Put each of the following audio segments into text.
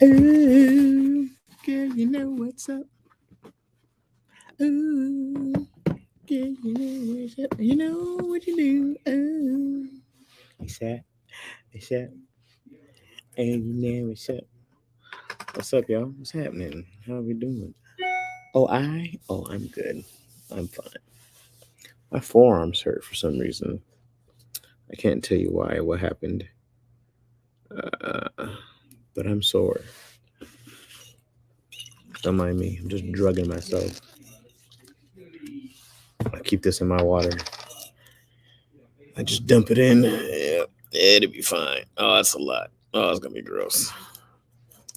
Ooh, girl, you know what's up. Ooh, girl, you know what's up. You know what you do. Ooh. He said, and you know what's up. What's up, y'all? What's happening? How are we doing? I'm good. I'm fine. My forearms hurt for some reason. I can't tell you why, what happened. Uh, but I'm sore. Don't mind me. I'm just drugging myself. I keep this in my water. I just dump it in. Yeah, it'll be fine. Oh, that's a lot. Oh, it's gonna be gross.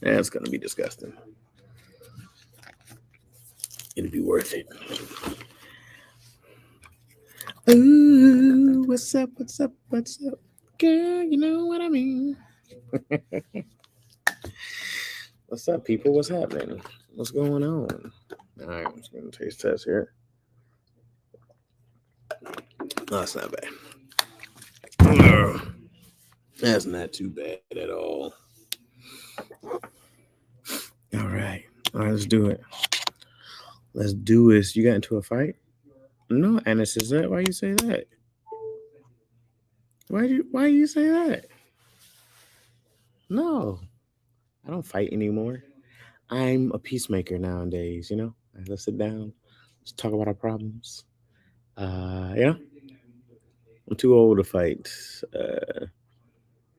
Yeah, it's gonna be disgusting. It'll be worth it. Ooh, what's up? What's up? What's up? Girl, you know what I mean. What's up, people? What's happening? What's going on? All right, I'm just gonna taste test here. No, that's not bad. Ugh, that's not too bad at all. All right, let's do it. Let's do this. You got into a fight? No, Anis, is that why you say that? Why you say that? No, I don't fight anymore. I'm a peacemaker nowadays. Let's sit down, let's talk about our problems. Yeah, I'm too old to fight, uh,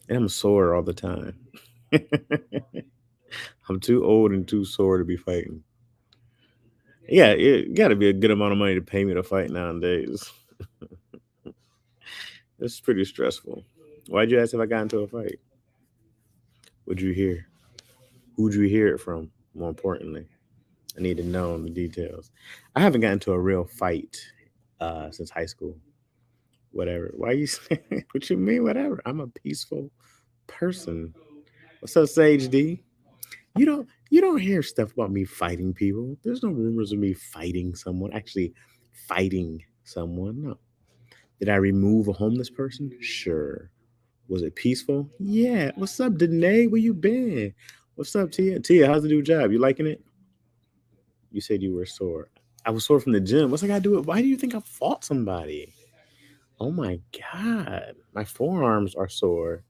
and I'm sore all the time. I'm too old and too sore to be fighting. Yeah, it got to be a good amount of money to pay me to fight nowadays. It's pretty stressful. Why'd you ask if I got into a fight? What'd you hear? Who'd you hear it from? More importantly, I need to know the details. I haven't gotten into a real fight since high school. Whatever. Why you saying what you mean? Whatever. I'm a peaceful person. What's up, Sage D? You don't hear stuff about me fighting people. There's no rumors of me fighting someone. Actually, fighting someone. No. Did I remove a homeless person? Sure. Was it peaceful? Yeah. What's up, Danae? Where you been? What's up, Tia? Tia, how's the new job? You liking it? You said you were sore. I was sore from the gym. What's I gotta do it? Why do you think I fought somebody? Oh my god. My forearms are sore.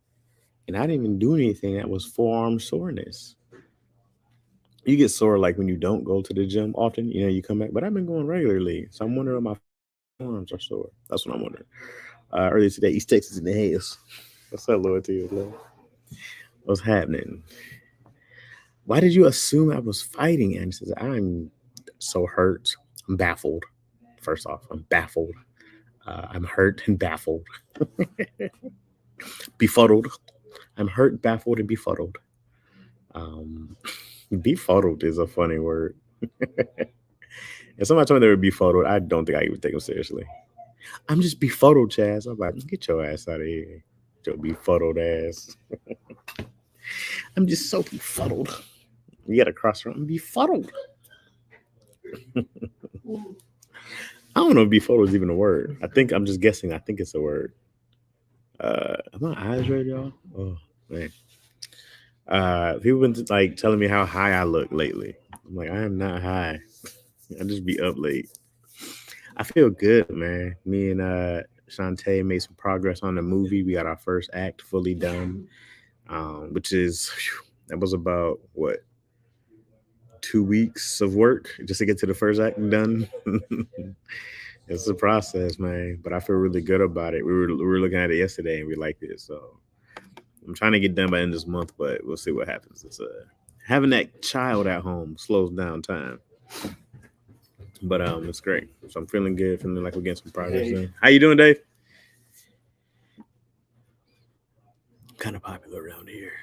And I didn't even do anything that was forearm soreness. You get sore like when you don't go to the gym often, you come back. But I've been going regularly. So I'm wondering if my forearms are sore. That's what I'm wondering. Earlier today, East Texas in the house. What's up, Lord to you, Lord? What's happening? Why did you assume I was fighting? And he says, I'm so hurt. I'm baffled. First off, I'm baffled. I'm hurt and baffled. Befuddled. I'm hurt, baffled, and befuddled. Um, befuddled is a funny word. If somebody told me they were befuddled, I don't think I even take them seriously. I'm just befuddled, Chaz. I'm like, get your ass out of here. Your befuddled ass. I'm just so befuddled. You gotta cross from I'm befuddled. I don't know if befuddled is even a word. I think I'm just guessing. I think it's a word. Are my eyes red, y'all? Oh man. People been like telling me how high I look lately. I'm like, I am not high. I just be up late. I feel good, man. Me and Shantae made some progress on the movie. We got our first act fully done, which is that was about what 2 weeks of work just to get to the first act done. It's a process, man, but I feel really good about it. We were looking at it yesterday and we liked it, so I'm trying to get done by the end of this month, but we'll see what happens. It's having that child at home slows down time, but it's great. So I'm feeling good, feeling like we're getting some progress. Hey. How you doing, Dave? Kind of popular around here.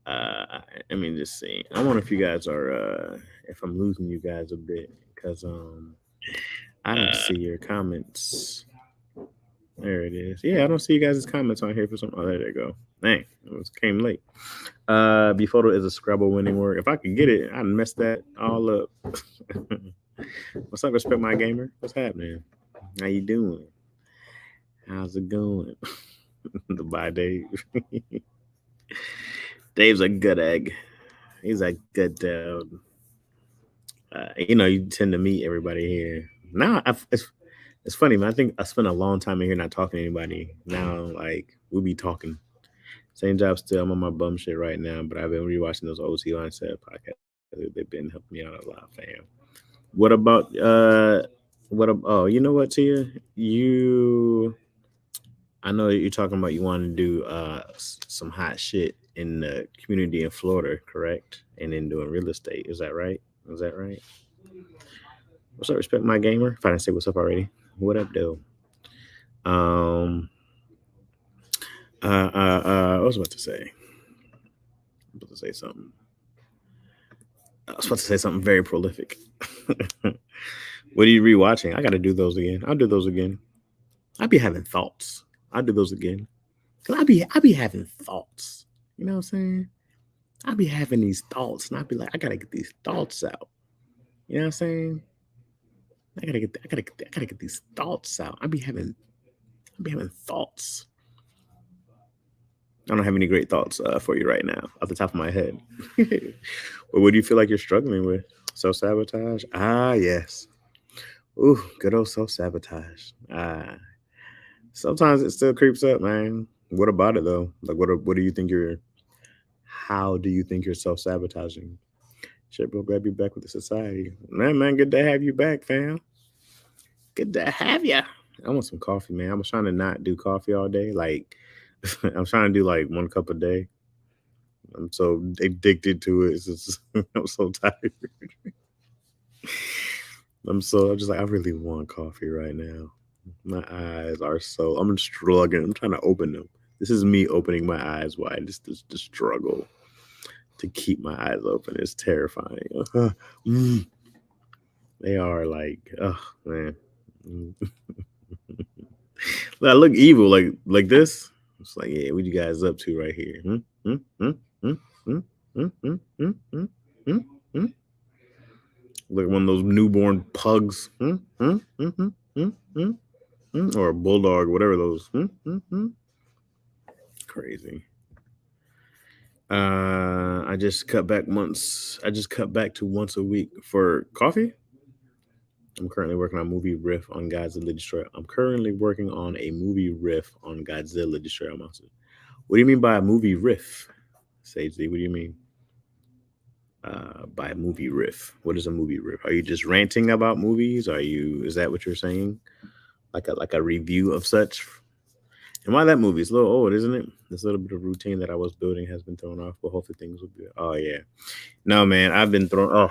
uh, I mean, just see. I wonder if you guys are, if I'm losing you guys a bit, because I don't see your comments. There it is. Yeah, I don't see you guys' comments on here for some. Oh, there they go. Dang, it came late. Befuddled is a Scrabble winning word. If I could get it, I'd mess that all up. What's up, Respect My Gamer? What's happening? How you doing? How's it going? The bye, Dave. Dave's a good egg. He's a good dude. You tend to meet everybody here. Now, it's funny, man. I think I spent a long time in here not talking to anybody. Now, like, we'll be talking. Same job still. I'm on my bum shit right now, but I've been rewatching those OT Line Set podcasts. They've been helping me out a lot, fam. What about oh, you know what, Tia? I know you're talking about you want to do some hot shit in the community in Florida, correct? And then doing real estate. Is that right? Is that right? What's up, respect my gamer? If I didn't say what's up already. What up, though? Um what was I about to say? I was about to say something. I was about to say something very prolific. What are you rewatching? I gotta do those again. I'll do those again. I be having thoughts. I'll do those again. Cause I be having thoughts. You know what I'm saying? I be having these thoughts, and I be like, I gotta get these thoughts out. You know what I'm saying? I gotta get these thoughts out. I be having thoughts. I don't have any great thoughts for you right now, off the top of my head. But what do you feel like you're struggling with? Self sabotage? Ah, yes. Ooh, good old self sabotage. Sometimes it still creeps up, man. What about it though? Like, what do you think you're? How do you think you're self sabotaging? Shit, bro, glad you back with the society. Man, good to have you back, fam. Good to have you. I want some coffee, man. I was trying to not do coffee all day. Like, I'm trying to do like 1 cup a day. I'm so addicted to it. It's just, I'm so tired. I'm just like, I really want coffee right now. My eyes are so, I'm struggling. I'm trying to open them. This is me opening my eyes wide. The struggle to keep my eyes open is terrifying. They are like, oh man. I look evil like this. It's like, yeah, what you guys up to right here? Hmm? Hmm? Hmm? Hmm? Hmm? Hmm? Hmm? Hmm? Hmm? Hmm? Hmm? Like one of those newborn pugs. Hmm? Hmm? Hmm? Hmm? Hmm? Hmm? Hmm? Or a bulldog, whatever those. Hmm? Hmm? Hmm? Crazy. I just cut back to once a week for coffee. I'm currently working on a movie riff on Godzilla Destroyer. I'm currently working on a movie riff on Godzilla Destroyer Monster. What do you mean by a movie riff, Sage Z? What do you mean by movie riff? What is a movie riff? Are you just ranting about movies? Is that what you're saying? Like a review of such? And why that movie? It's a little old, isn't it? This little bit of routine that I was building has been thrown off, but hopefully things will be. Oh yeah, no man, I've been thrown. Oh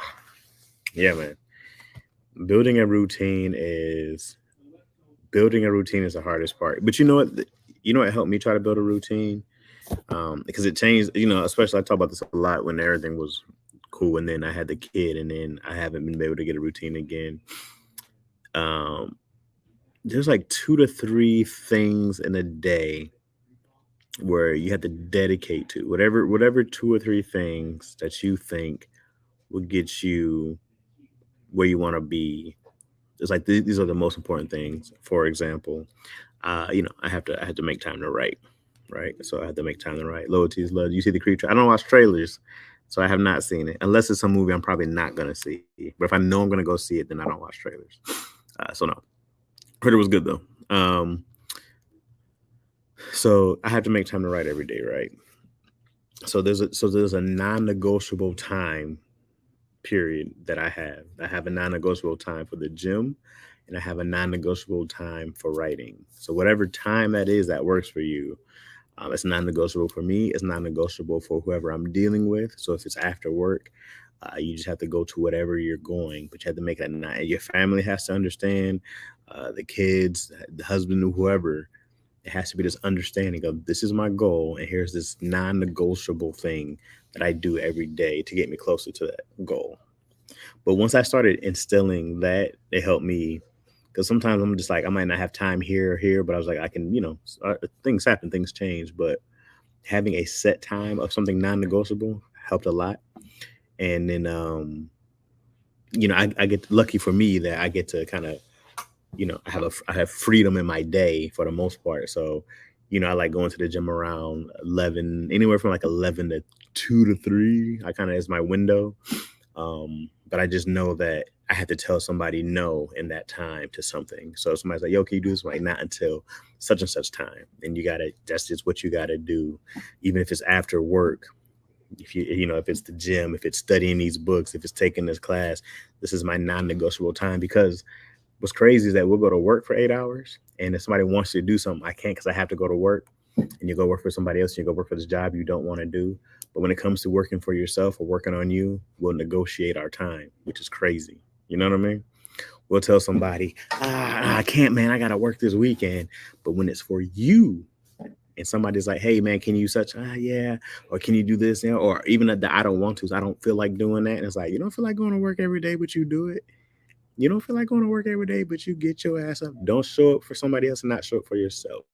yeah, man. Building a routine is the hardest part. But you know what? You know what helped me try to build a routine? Because it changed. Especially I talk about this a lot when everything was cool, and then I had the kid, and then I haven't been able to get a routine again. Um, there's like 2 to 3 things in a day where you have to dedicate to whatever 2 or 3 things that you think will get you where you want to be. It's like these are the most important things. For example, I have to make time to write, right? So I have to make time to write. Loyalties, love. You see the creature. I don't watch trailers, so I have not seen it unless it's a movie I'm probably not gonna see. But if I know I'm gonna go see it, then I don't watch trailers. So no, heard it was good though. So I have to make time to write every day, right? So there's a non-negotiable time period that I have. I have a non-negotiable time for the gym, and I have a non-negotiable time for writing. So whatever time that is that works for you, it's non-negotiable for me. It's non-negotiable for whoever I'm dealing with. So if it's after work, you just have to go to whatever you're going, but you have to make that. Your family has to understand, the kids, the husband, whoever. It has to be this understanding of this is my goal, and here's this non-negotiable thing that I do every day to get me closer to that goal. But once I started instilling that, it helped me because sometimes I'm just like I might not have time here or here, but I was like I can, things happen, things change, but having a set time of something non-negotiable helped a lot. And then I get lucky for me that I get to kind of I have freedom in my day for the most part. So I like going to the gym around 11, anywhere from like 11 to 2 to 3. I kind of is my window. But I just know that I have to tell somebody no in that time to something. So if somebody's like, yo, can you do this? I'm like, not until such and such time. And that's just what you gotta do. Even if it's after work, if it's the gym, if it's studying these books, if it's taking this class, this is my non-negotiable time. Because what's crazy is that we'll go to work for 8 hours. And if somebody wants to do something, I can't because I have to go to work. And you go work for somebody else, and you go work for this job you don't want to do. But when it comes to working for yourself or working on you, we'll negotiate our time, which is crazy. You know what I mean? We'll tell somebody, I can't, man, I got to work this weekend. But when it's for you, and somebody's like, hey, man, can you such, yeah, or can you do this? Or even the I don't want to, so I don't feel like doing that. And it's like, you don't feel like going to work every day, but you do it. You don't feel like going to work every day, but you get your ass up. Don't show up for somebody else and not show up for yourself.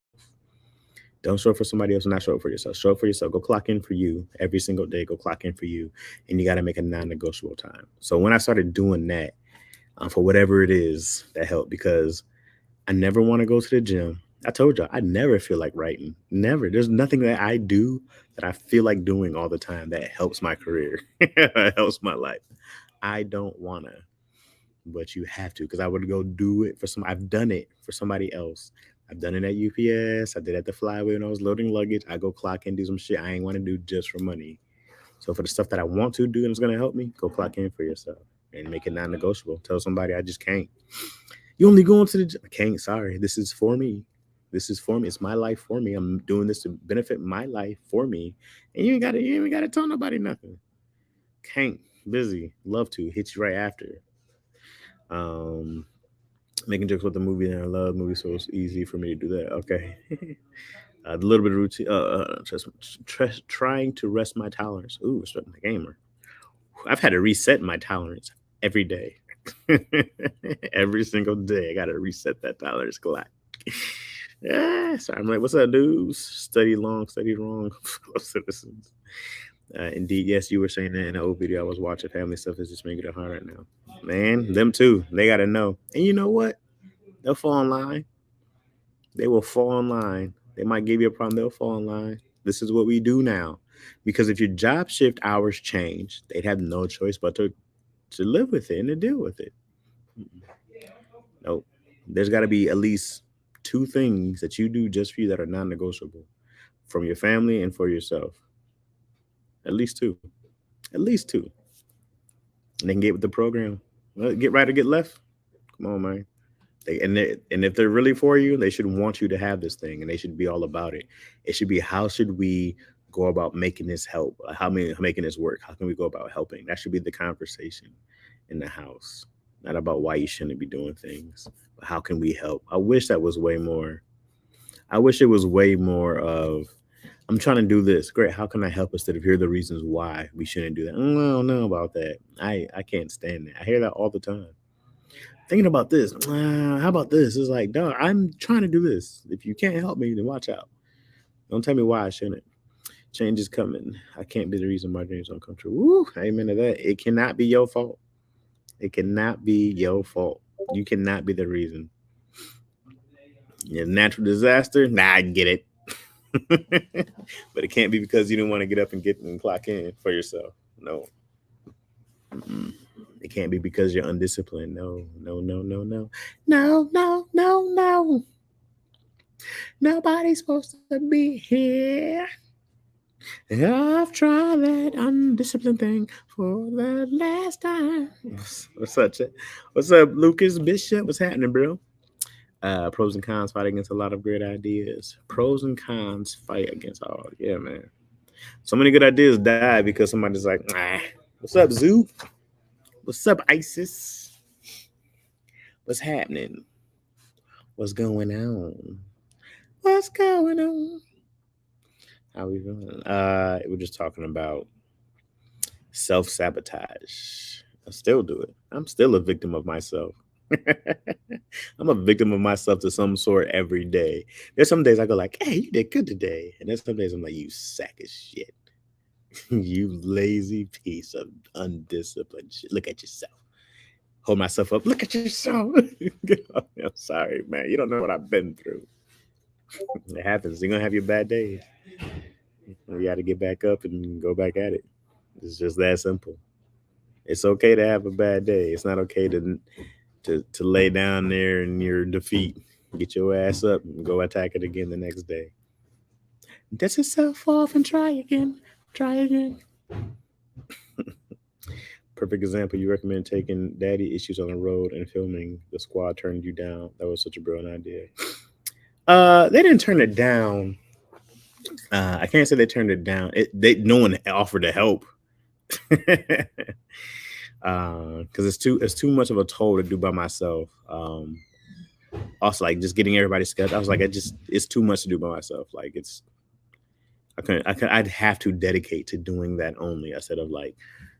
Don't show up for somebody else and not show up for yourself. Show up for yourself. Go clock in for you every single day. Go clock in for you. And you got to make a non negotiable time. So when I started doing that, for whatever it is, that helped because I never want to go to the gym. I told you, I never feel like writing. Never. There's nothing that I do that I feel like doing all the time that helps my career, helps my life. I don't want to, but you have to because I would go do it for some. I've done it for somebody else. I've done it at UPS. I did it at the Flyway when I was loading luggage. I go clock in, do some shit I ain't want to do just for money. So for the stuff that I want to do and it's gonna help me, go clock in for yourself and make it non-negotiable. Tell somebody I just can't. You only going to the gym. I can't. Sorry, this is for me. This is for me. It's my life for me. I'm doing this to benefit my life for me. And you ain't gotta tell nobody nothing. Can't. Busy. Love to. Hit you right after. Um, Making jokes about the movie and I love movies, so it's easy for me to do that. Okay. A little bit of routine. Trying to rest my tolerance. Ooh, respect my gamer. I've had to reset my tolerance every day. Every single day, I got to reset that tolerance clock. Yeah, so I'm like, what's up, dudes? Study long, study wrong, fellow citizens. Indeed, yes, you were saying that in the old video I was watching. Family stuff is just making it hard right now. Man, them too. They got to know. And you know what? They'll fall in line. They will fall in line. They might give you a problem. They'll fall in line. This is what we do now. Because if your job shift hours change, they'd have no choice but to live with it and to deal with it. Nope. There's got to be at least two things that you do just for you that are non-negotiable from your family and for yourself. At least two. At least two. And they can get with the program. Well, get right or get left. Come on, man. And if they're really for you, they should want you to have this thing, and they should be all about it. It should be how should we go about making this help? How making this work? How can we go about helping? That should be the conversation in the house, not about why you shouldn't be doing things. But how can we help? I wish that was way more. I wish it was way more of I'm trying to do this. Great. How can I help instead of here are the reasons why we shouldn't do that? I don't know about that. I can't stand that. I hear that all the time. Thinking about this. How about this? It's like, dog, I'm trying to do this. If you can't help me, then watch out. Don't tell me why I shouldn't. Change is coming. I can't be the reason my dreams don't come true. Woo, amen to that. It cannot be your fault. It cannot be your fault. You cannot be the reason. Natural disaster? Nah, I get it. But it can't be because you didn't want to get up and get and clock in for yourself. No. Mm-mm. It can't be because you're undisciplined. No, no, no, no, no. No, no, no, no. Nobody's supposed to be here. I've tried that undisciplined thing for the last time. What's up, Lucas Bishop? What's happening, bro? Pros and cons fight against a lot of great ideas. Pros and cons fight against all. Yeah, man. So many good ideas die because somebody's like, what's up, Zoo? What's up, ISIS? What's happening? What's going on? What's going on? How we doing? We're just talking about self-sabotage. I still do it. I'm still a victim of myself. I'm a victim of myself to some sort every day. There's some days I go like, hey, you did good today. And there's some days I'm like, you sack of shit. You lazy piece of undisciplined shit. Look at yourself. Hold myself up. Look at yourself. I'm sorry, man. You don't know what I've been through. It happens. You're gonna have your bad days. You got to get back up and go back at it. It's just that simple. It's okay to have a bad day. It's not okay to lay down there in your defeat. Get your ass up and go attack it again the next day. Dust yourself off and try again. Try again. Perfect example. You recommend taking daddy issues on the road and filming. The squad turned you down. That was such a brilliant idea. They didn't turn it down. I can't say they turned it down. No one offered to help. Because it's too much of a toll to do by myself. Also, like just getting everybody scheduled, I was like, it's too much to do by myself. Like I'd have to dedicate to doing that only instead of like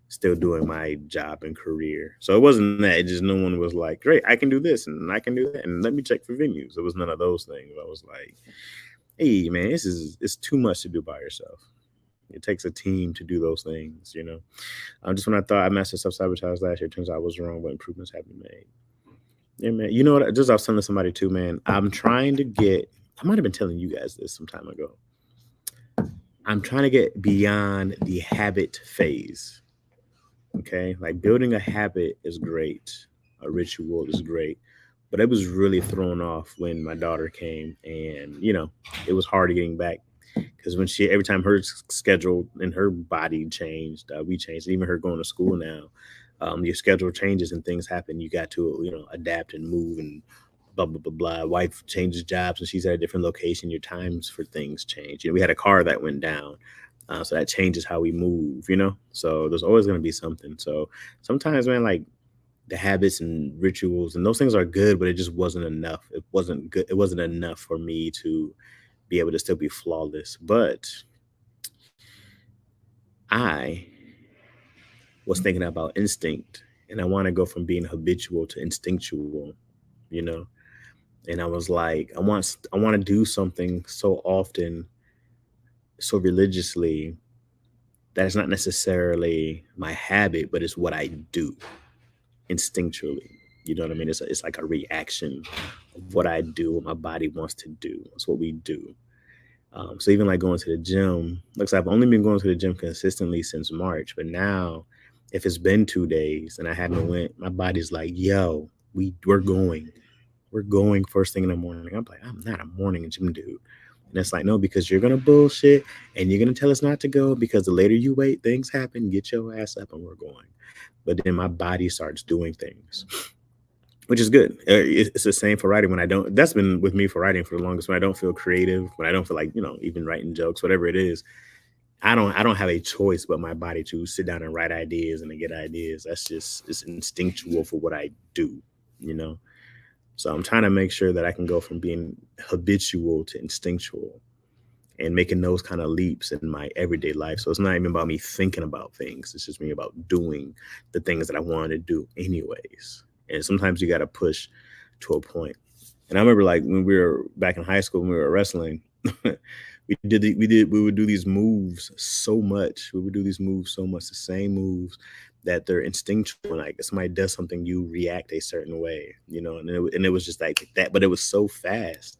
still doing my job and career. So it wasn't that. It just no one was like, great, I can do this and I can do that and let me check for venues. It was none of those things. I was like, hey man, it's too much to do by yourself. It takes a team to do those things, you know. Just when I thought I mastered self sabotage last year, it turns out I was wrong, but improvements have been made. Yeah, man. You know what? Just I was telling somebody too, man. I'm trying to get. I might have been telling you guys this some time ago. I'm trying to get beyond the habit phase. Okay, like building a habit is great, a ritual is great, but it was really thrown off when my daughter came, and it was hard getting back because when every time her schedule and her body changed, we changed. Even her going to school now, your schedule changes and things happen. You got to adapt and move and blah blah blah blah. Wife changes jobs and she's at a different location. Your times for things change. We had a car that went down. So that changes how we move. So there's always going to be something. So sometimes, man, like the habits and rituals and those things are good, but it just wasn't enough. It wasn't good. It wasn't enough for me to be able to still be flawless. But I was thinking about instinct, and I want to go from being habitual to instinctual, you know. And I was like, I want to do something so often, so religiously that it's not necessarily my habit, but it's what I do instinctually. You know what I mean? It's like a reaction of what I do, what my body wants to do. It's what we do. So even like going to the gym, looks like I've only been going to the gym consistently since March, but now if it's been 2 days and I haven't went, my body's like, yo, we're going. We're going first thing in the morning. I'm like, I'm not a morning gym dude. And it's like, no, because you're gonna bullshit and you're gonna tell us not to go because the later you wait, things happen. Get your ass up and we're going. But then my body starts doing things, which is good. It's the same for writing when I don't. That's been with me for writing for the longest. When I don't feel creative, when I don't feel like even writing jokes, whatever it is, I don't have a choice but my body to sit down and write ideas and to get ideas. It's instinctual for what I do, you know. So I'm trying to make sure that I can go from being habitual to instinctual and making those kind of leaps in my everyday life. So it's not even about me thinking about things. It's just me about doing the things that I wanted to do anyways. And sometimes you got to push to a point. And I remember like when we were back in high school, when we were wrestling, we would do these moves so much. We would do these moves so much, the same moves that they're instinctual. Like if somebody does something, you react a certain way, and it was just like that, but it was so fast.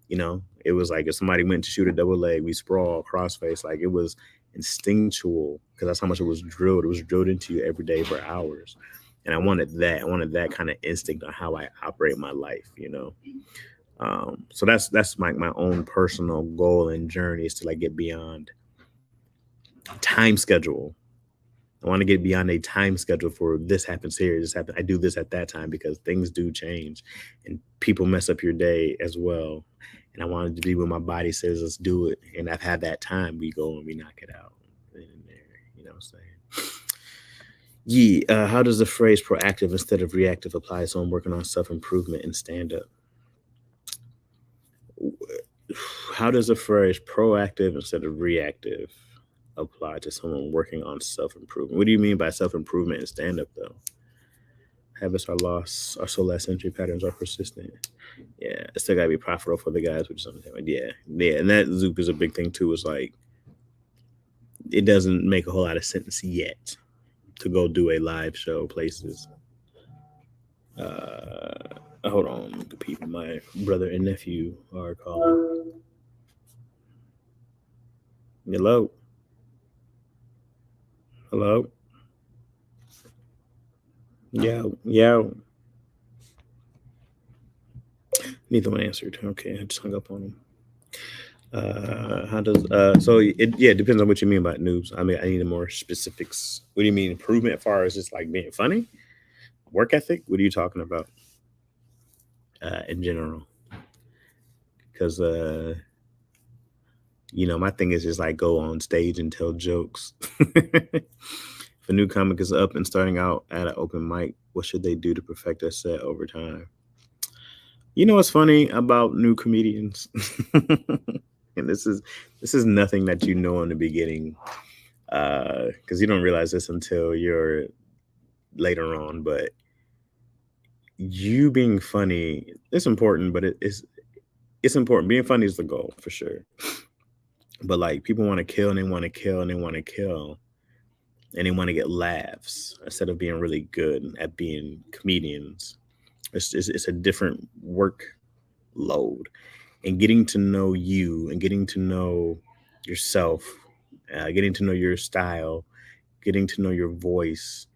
It was like if somebody went to shoot a double leg, we sprawl crossface. Like it was instinctual because that's how much it was drilled. It was drilled into you every day for hours. And I wanted that. I wanted that kind of instinct on how I operate my life. So that's my own personal goal and journey is to like get beyond time schedule. I want to get beyond a time schedule for this happens here, this happens. I do this at that time because things do change and people mess up your day as well. And I wanted to be when my body says let's do it. And I've had that time. We go and we knock it out. In there, you know what I'm saying? Yeah. How does the phrase proactive instead of reactive apply to someone working on self-improvement and stand-up? How does the phrase proactive instead of reactive apply to someone working on self-improvement? What do you mean by self-improvement and stand-up though? Habits are lost, our soul last entry patterns are persistent. Yeah, it's still gotta be profitable for the guys, which is something. Yeah, and that Zoop is a big thing too. Is like it doesn't make a whole lot of sense yet to go do a live show places. Hold on, the people. My brother and nephew are calling. Hello, hello, yo, yo. Neither one answered. Okay, I just hung up on him. How does so it yeah, it depends on what you mean by noobs. I mean, I need more specifics. What do you mean improvement as far as just like being funny? Work ethic? What are you talking about in general? Because my thing is just like go on stage and tell jokes. If a new comic is up and starting out at an open mic, what should they do to perfect their set over time? You know what's funny about new comedians? And this is nothing that you know in the beginning, because you don't realize this until you're later on. But you being funny is important, but it's important. Being funny is the goal for sure. But like people want to kill and they want to kill and they want to kill and they want to get laughs instead of being really good at being comedians. It's a different work load, and getting to know you and getting to know yourself, getting to know your style, getting to know your voice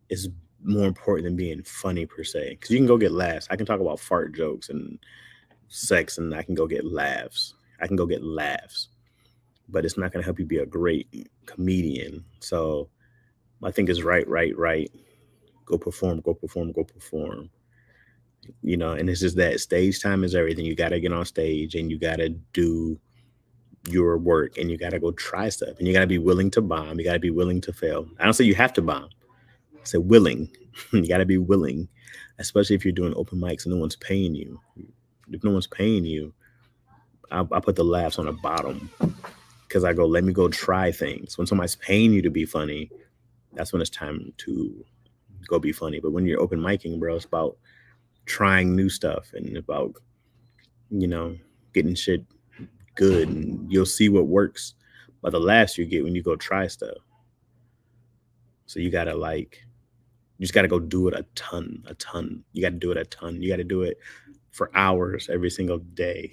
is more important than being funny per se. Because you can go get laughs. I can talk about fart jokes and sex, and I can go get laughs. I can go get laughs, but it's not going to help you be a great comedian. So my thing is right, right, right. Go perform, go perform, go perform. And it's just that stage time is everything. You got to get on stage and you got to do your work and you got to go try stuff and you got to be willing to bomb. You got to be willing to fail. I don't say you have to bomb. I say willing. You got to be willing, especially if you're doing open mics and no one's paying you. If no one's paying you, I put the laughs on the bottom because I go, let me go try things. When somebody's paying you to be funny, that's when it's time to go be funny. But when you're open micing, bro, it's about trying new stuff and about, you know, getting shit good, and you'll see what works by the laughs you get when you go try stuff. So you gotta you just gotta go do it a ton, a ton. You gotta do it a ton. You gotta do it for hours every single day.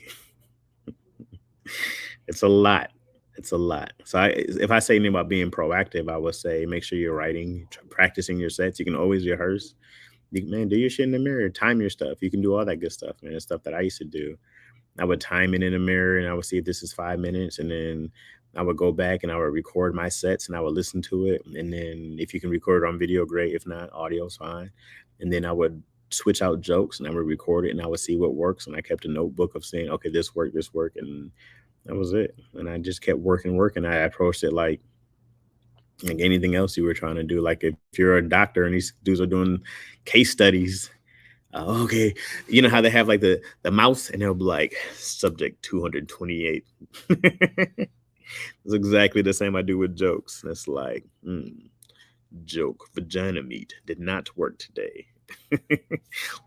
It's a lot. It's a lot. So if I say anything about being proactive, I would say make sure you're writing, practicing your sets. You can always rehearse. Man, do your shit in the mirror, time your stuff. You can do all that good stuff, man. It's stuff that I used to do. I would time it in the mirror and I would see if this is 5 minutes. And then I would go back and I would record my sets and I would listen to it. And then if you can record it on video, great. If not, audio's fine. And then I would switch out jokes and I would record it and I would see what works. And I kept a notebook of saying, okay, this worked, this worked. And that was it. And I just kept working. I approached it like anything else you were trying to do. Like if you're a doctor and these dudes are doing case studies, okay, you know how they have like the mouse and they'll be like subject 228. It's exactly the same I do with jokes. It's like joke, vagina meat did not work today.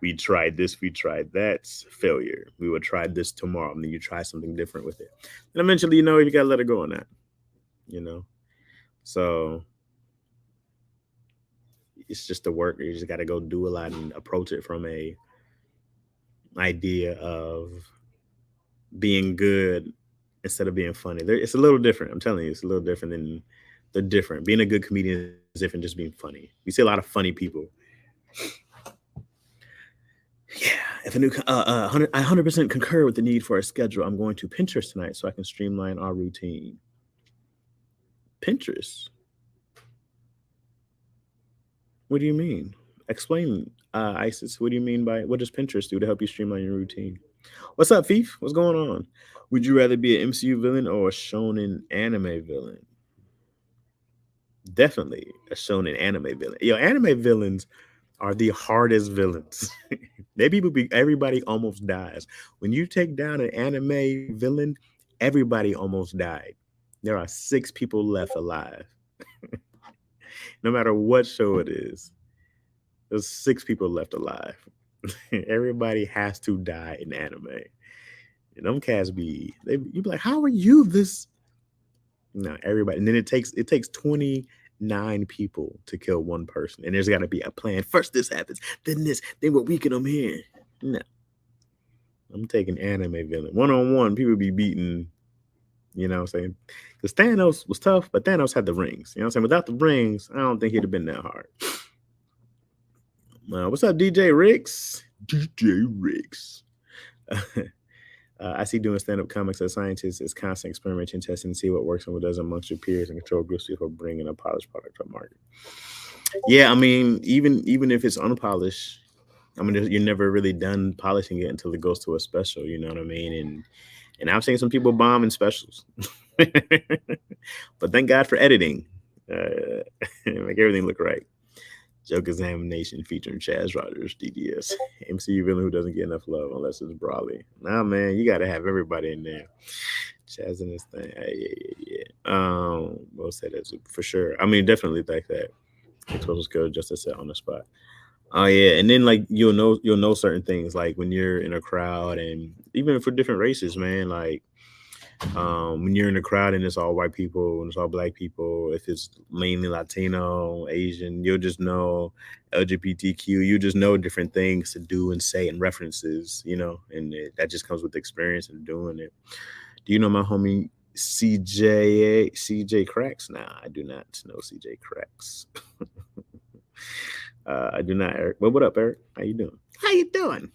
We tried this, we tried that, failure. We will try this tomorrow, and then you try something different with it, and eventually you gotta let it go on that. you know so it's just the work. You just got to go do a lot and approach it from a idea of being good instead of being funny. It's a little different. I'm telling you, it's a little different than they're different. Being a good comedian is different just being funny. You see a lot of funny people. Yeah, if a new, 100% concur with the need for a schedule. I'm going to Pinterest tonight so I can streamline our routine. Pinterest? What do you mean? Explain, Isis. What do you mean by what does Pinterest do to help you streamline your routine? What's up, Thief? What's going on? Would you rather be an MCU villain or a shonen anime villain? Definitely a shonen anime villain. Anime villains are the hardest villains. Everybody almost dies. When you take down an anime villain, everybody almost died. There are 6 people left alive. No matter what show it is, there's 6 people left alive. Everybody has to die in anime. And them cats you be like, how are you this? No, everybody. And then it takes 29 people to kill one person. And there's gotta be a plan. First this happens, then this, then we're weaken them here. No, I'm taking anime villain. One on one, people be beating. You know what I'm saying? Because Thanos was tough, but Thanos had the rings. You know what I'm saying? Without the rings, I don't think he'd have been that hard. What's up, DJ Ricks? DJ Ricks. I see doing stand-up comics as scientists is constant experimentation, testing to see what works and what doesn't amongst your peers and control groups before bringing a polished product to market. Yeah, I mean, even if it's unpolished, I mean, you're never really done polishing it until it goes to a special. You know what I mean? And I've seen some people bomb in specials, but thank God for editing, make everything look right. Joke Examination featuring Chaz Rogers, DDS. MCU villain who doesn't get enough love unless it's Brawley. Nah, man, you got to have everybody in there. Chaz in this thing. Yeah. We'll say that for sure. I mean, definitely like that. Exposure skill just to set on the spot. Oh yeah, and then like you'll know certain things like when you're in a crowd and even for different races, man. Like when you're in a crowd and it's all white people and it's all black people, if it's mainly Latino, Asian, you'll just know LGBTQ. You just know different things to do and say and references, and that just comes with experience and doing it. Do you know my homie CJ Cracks? Nah, I do not know CJ Cracks. I do not, Eric. Well, what up, Eric? How you doing? How you doing?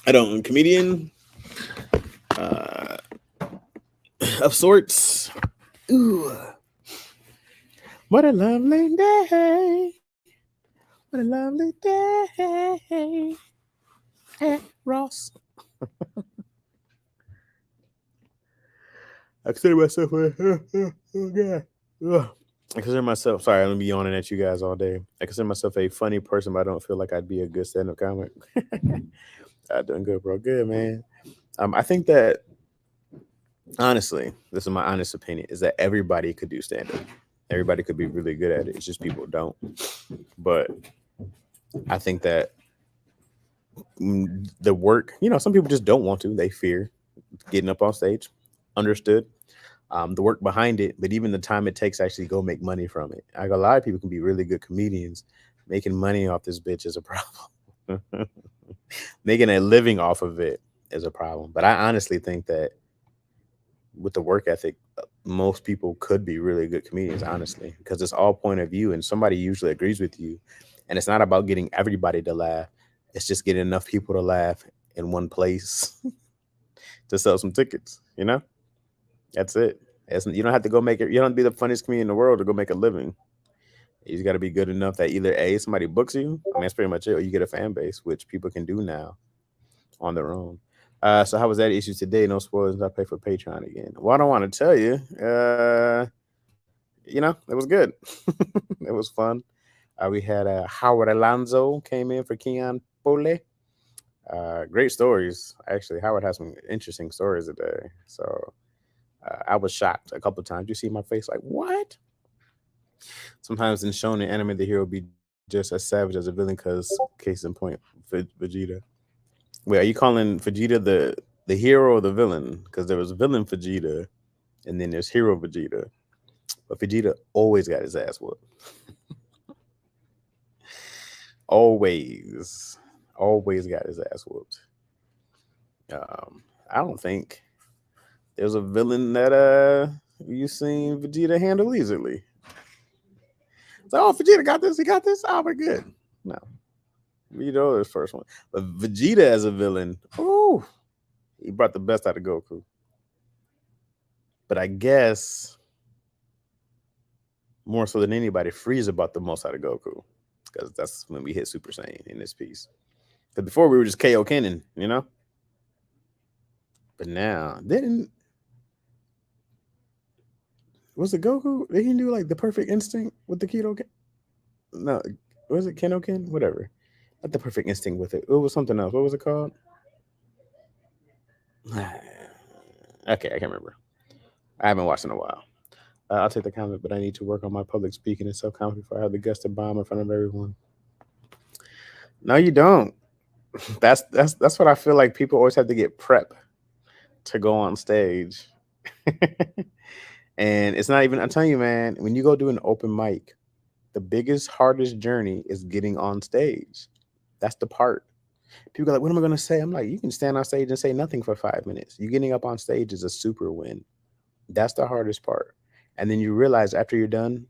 I don't comedian. Uh, of sorts. Ooh. What a lovely day. What a lovely day. Hey, Ross. I consider myself I consider myself, sorry, I'm gonna be yawning at you guys all day. I consider myself a funny person, but I don't feel like I'd be a good stand-up comic. I'm doing good, bro. Good, man. I think that honestly, this is my honest opinion, is that everybody could do stand-up. Everybody could be really good at it. It's just people don't. But I think that the work, some people just don't want to. They fear getting up on stage. Understood. The work behind it, but even the time it takes to actually go make money from it. A lot of people can be really good comedians. Making money off this bitch is a problem. Making a living off of it is a problem. But I honestly think that with the work ethic, most people could be really good comedians, honestly, because it's all point of view and somebody usually agrees with you. And it's not about getting everybody to laugh. It's just getting enough people to laugh in one place to sell some tickets, That's it. You don't have to go make it. You don't have to be the funniest comedian in the world to go make a living. You just got to be good enough that either A, somebody books you. I mean, that's pretty much it. Or you get a fan base, which people can do now on their own. So how was that issue today? No spoilers. I pay for Patreon again. Well, I don't want to tell you. It was good. It was fun. We had Howard Alonso came in for Keon Pole. Great stories. Actually, Howard has some interesting stories today. So I was shocked a couple of times. You see my face like, what? Sometimes in shonen anime, the hero be just as savage as a villain because, case in point, Vegeta. Wait, are you calling Vegeta the hero or the villain? Because there was villain Vegeta, and then there's hero Vegeta. But Vegeta always got his ass whooped. Always got his ass whooped. I don't think there's a villain that you've seen Vegeta handle easily. So, Vegeta got this. He got this. Oh, we're good. No, Vegeta is first one, but Vegeta as a villain, ooh, he brought the best out of Goku. But I guess more so than anybody, Frieza brought the most out of Goku because that's when we hit Super Saiyan in this piece. Because before we were just KO Kennen, But now, was it Goku? Did he do like the perfect instinct with the Keto? No, was it Kenoken? Whatever. Not the perfect instinct with it. It was something else. What was it called? Okay, I can't remember. I haven't watched in a while. I'll take the comment, but I need to work on my public speaking and self confidence before I have the guts to bomb in front of everyone. No, you don't. That's what I feel like. People always have to get prep to go on stage. And it's not even, I'm telling you, man, when you go do an open mic, the biggest, hardest journey is getting on stage. That's the part. People are like, what am I going to say? I'm like, you can stand on stage and say nothing for 5 minutes. You getting up on stage is a super win. That's the hardest part. And then you realize after you're done,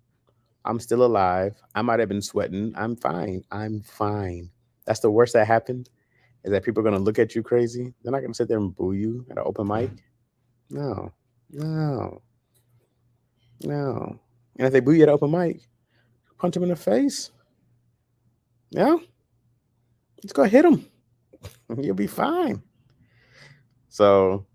I'm still alive. I might have been sweating. I'm fine. I'm fine. That's the worst that happened, is that people are going to look at you crazy. They're not going to sit there and boo you at an open mic. No, no, no. And if they boo you at an open mic, punch them in the face. Yeah, let's go hit them. You'll be fine. So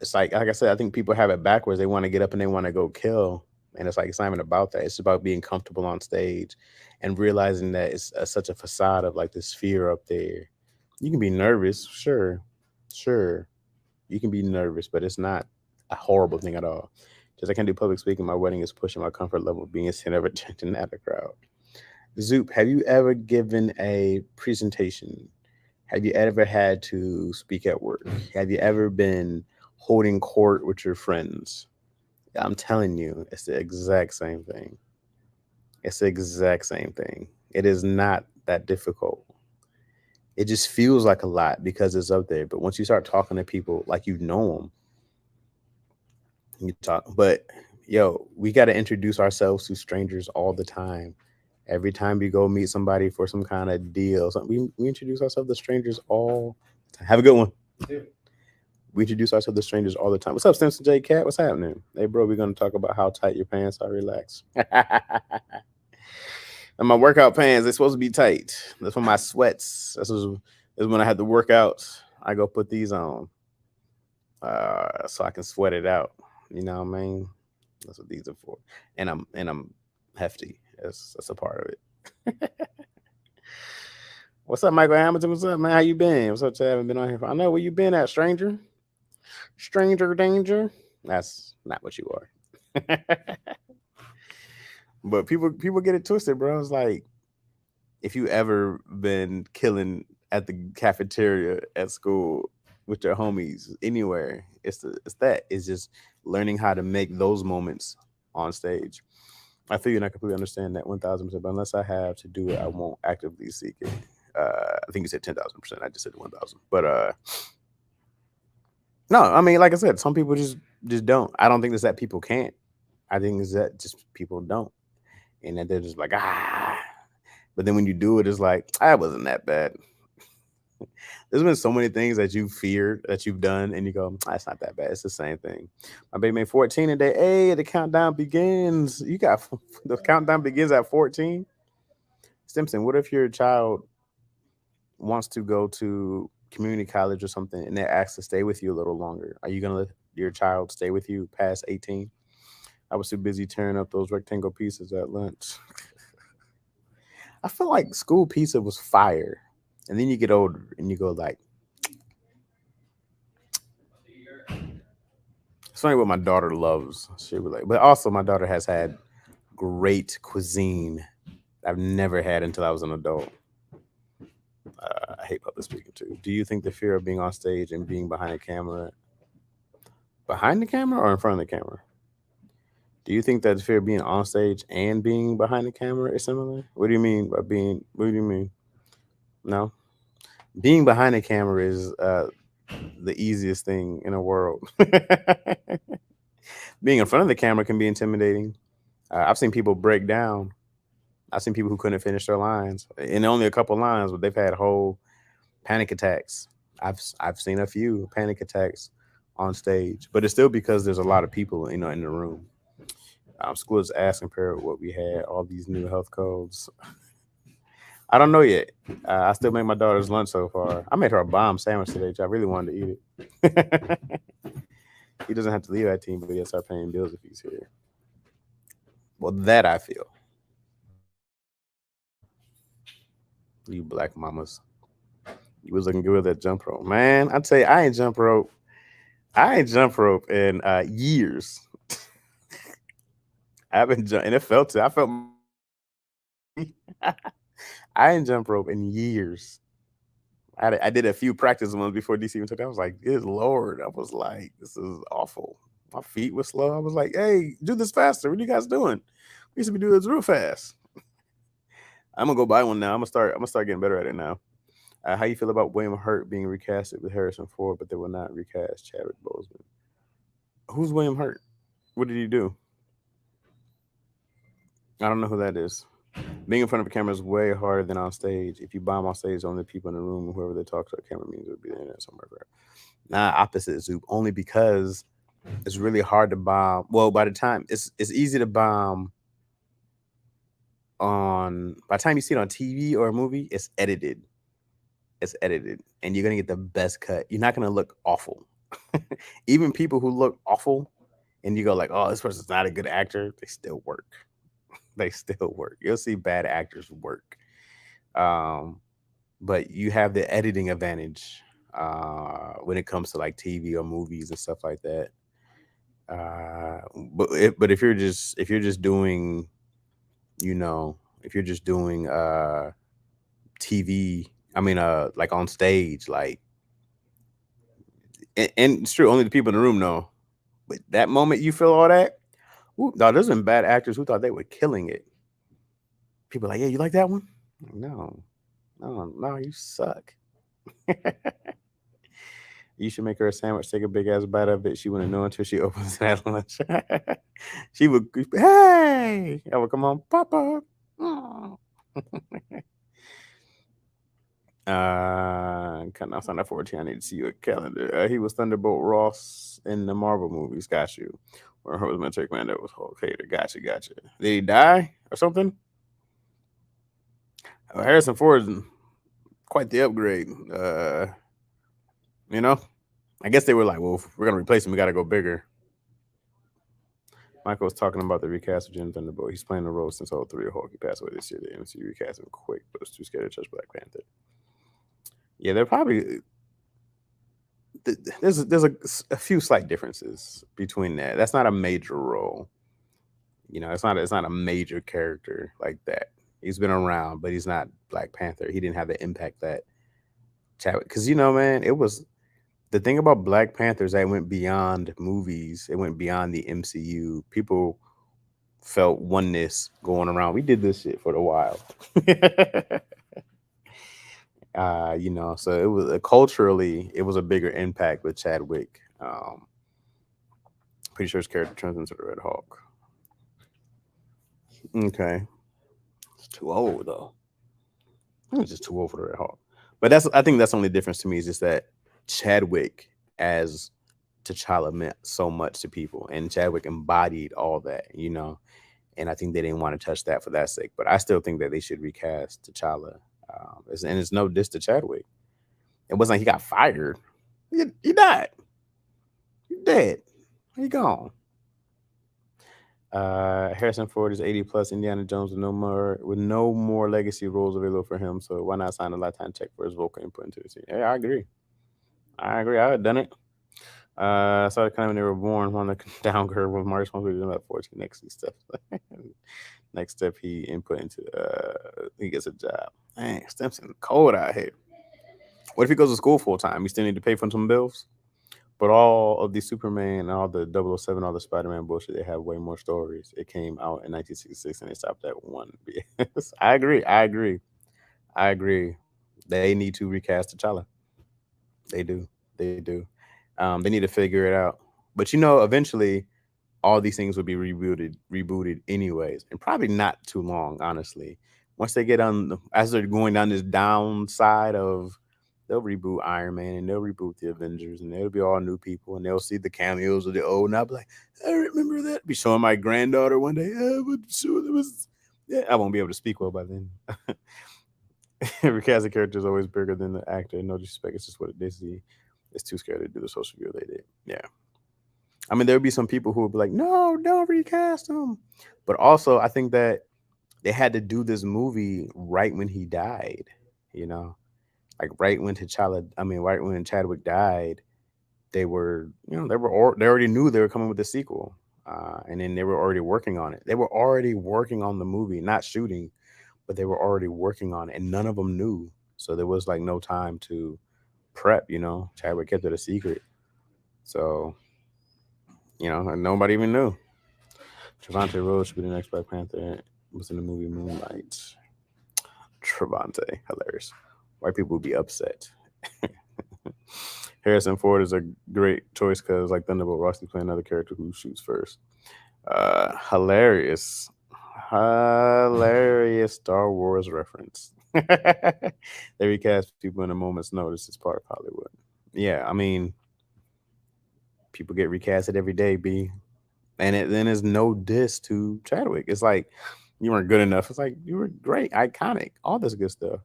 it's like I said, I think people have it backwards. They want to get up and they want to go kill. And it's like, it's not even about that. It's about being comfortable on stage and realizing that it's such a facade of like this fear up there. You can be nervous, sure, sure. You can be nervous, but it's not a horrible thing at all. Just I can do public speaking. My wedding is pushing my comfort level of being a center of attention at a crowd. Zoop, have you ever given a presentation? Have you ever had to speak at work? Have you ever been holding court with your friends? I'm telling you, it's the exact same thing. It's the exact same thing. It is not that difficult. It just feels like a lot because it's up there. But once you start talking to people like you know them, you talk. But yo, we got to introduce ourselves to strangers all the time. Every time we go meet somebody for some kind of deal, we introduce ourselves to strangers all the time. Have a good one. We introduce ourselves to strangers all the time. What's up, Stimson J Cat? What's happening? Hey, bro, we're going to talk about how tight your pants are. Relax. And my workout pants, they're supposed to be tight. That's for my sweats. This is when I have to work out. I go put these on so I can sweat it out. You know what I mean? That's what these are for. And I'm hefty. That's a part of it. What's up, Michael Hamilton? What's up, man? How you been? What's up, Chad? I haven't been on here. I know where you been at, stranger. Stranger danger. That's not what you are. But people get it twisted, bro. It's like, if you ever been killing at the cafeteria at school with your homies anywhere, it's just learning how to make those moments on stage. I feel you, and I completely understand that 1,000%. But unless I have to do it, I won't actively seek it. I think you said 10,000%. I just said 1,000. But no, I mean, like I said, some people just don't. I don't think it's that people can't. I think it's that just people don't, and that they're just like, ah. But then when you do it, it's like, I wasn't that bad. There's been so many things that you feared that you've done, and you go, it's not that bad. It's the same thing. My baby made 14 today. Hey, the countdown begins. You got the countdown begins at 14. Stimson, what if your child wants to go to community college or something and they're asked to stay with you a little longer? Are you gonna let your child stay with you past 18? I was too busy tearing up those rectangle pieces at lunch. I feel like school pizza was fire. And then you get older and you go like, it's funny what my daughter loves. She was like, but also my daughter has had great cuisine I've never had until I was an adult. I hate public speaking too. Do you think the fear of being on stage and being behind the camera or in front of the camera? Do you think that the fear of being on stage and being behind the camera is similar? What do you mean by being? What do you mean? No, being behind the camera is the easiest thing in the world. Being in front of the camera can be intimidating. I've seen people break down. I've seen people who couldn't finish their lines in only a couple lines, but they've had whole panic attacks. I've seen a few panic attacks on stage, but it's still because there's a lot of people, in the room. School is asking for what we had, all these new health codes. I don't know yet. I still make my daughter's lunch so far. I made her a bomb sandwich today. I really wanted to eat it. He doesn't have to leave that team, but he'll start paying bills if he's here. Well, that I feel. You black mamas. You was looking good with that jump rope. Man, I tell you, I ain't jump rope. In years. I've been and it felt it. I felt I ain't jump rope in years. I did a few practice ones before DC even took. I was like, "Good Lord!" I was like, "This is awful." My feet were slow. I was like, "Hey, do this faster. What are you guys doing? We used to be doing this real fast." I'm gonna go buy one now. I'm gonna start getting better at it now. How you feel about William Hurt being recasted with Harrison Ford, but they will not recast Chadwick Boseman? Who's William Hurt? What did he do? I don't know who that is. Being in front of a camera is way harder than on stage. If you bomb on stage, only people in the room, whoever they talk to the camera means would be there somewhere. Nah, opposite Zoop. Only because it's really hard to bomb. Well, by the time it's easy to bomb on. By the time you see it on TV or a movie, it's edited. It's edited, and you're gonna get the best cut. You're not gonna look awful. Even people who look awful, and you go like, "Oh, this person's not a good actor," they still work. They still work. You'll see bad actors work. Um, but you have the editing advantage when it comes to like TV or movies and stuff like that. But if you're just doing, you know, if you're just doing TV, I mean, like on stage, like, and it's true, only the people in the room know. But that moment you feel all that, ooh, no, there's been bad actors who thought they were killing it. People are like, yeah, you like that one? No, no, no, you suck. You should make her a sandwich, take a big ass bite of it. She wouldn't know until she opens it at lunch. She would, hey, I would come on, Papa. Oh. Cutting off on that 14. I need to see your calendar. He was Thunderbolt Ross in the Marvel movies. Got you. Where her was meant to take man that was Hulk Hater. Gotcha, gotcha. Did he die or something? Harrison Ford is quite the upgrade. You know, I guess they were like, well, if we're gonna replace him, we gotta go bigger. Michael was talking about the recast of Jim Thunderbolt. He's playing the role since all three of Hulk. He passed away this year. The MCU recast him quick, but was too scared to touch Black Panther. Yeah, they're probably there's a few slight differences between that. That's not a major role. You know, it's not a major character like that. He's been around, but he's not Black Panther. He didn't have the impact that Chadwick. Because man, it was the thing about Black Panthers that went beyond movies. It went beyond the MCU. People felt oneness going around. We did this shit for a while. So it was culturally, it was a bigger impact with Chadwick. Pretty sure his character turns into the Red Hawk. Okay, it's too old though. It's just too old for the Red Hawk. But I think that's the only difference to me is just that Chadwick as T'Challa meant so much to people, and Chadwick embodied all that. And I think they didn't want to touch that for that sake. But I still think that they should recast T'Challa. And it's no diss to Chadwick. It wasn't like he got fired. He died. He dead. He gone. Harrison Ford is 80 plus. Indiana Jones with no more legacy roles available for him. So why not sign a lifetime check for his vocal input into the scene? Hey, I agree. I had done it. Started kind of when they were born on the down curve with March 1 about 14 next step. Next step he input into he gets a job. Dang, Stimson cold out here. What if he goes to school full time? He still need to pay for some bills? But all of the Superman, all the 007, all the Spider-Man bullshit, they have way more stories. It came out in 1966 and they stopped at one. I agree. They need to recast T'Challa. They do. They do. They need to figure it out. But eventually all these things will be rebooted anyways, and probably not too long, honestly. Once they get as they're going down this downside of, they'll reboot Iron Man and they'll reboot the Avengers, and they'll be all new people, and they'll see the cameos of the old, and I'll be like, I remember that. Be showing my granddaughter one day, yeah, I won't be able to speak well by then. Recast the character is always bigger than the actor. No disrespect, it's just what they see. It's too scared to do the social view they did. Yeah. I mean, there would be some people who would be like, no, don't recast him. But also, I think that they had to do this movie right when he died, like right when right when Chadwick died, they already knew they were coming with a sequel. And then they were already working on it. They were already working on the movie, not shooting, but they were already working on it, and none of them knew. So there was like no time to prep, Chadwick kept it a secret. So, and nobody even knew. Trevante Rhodes should be the next Black Panther. Was in the movie Moonlight. Travante, hilarious. White people would be upset. Harrison Ford is a great choice because, like Thunderbolt Ross, he's playing another character who shoots first. Hilarious, hilarious Star Wars reference. They recast people in a moment's notice. It's part of Hollywood. Yeah, I mean, people get recasted every day, B. And then there's no diss to Chadwick. It's like you weren't good enough. It's like you were great, iconic, all this good stuff.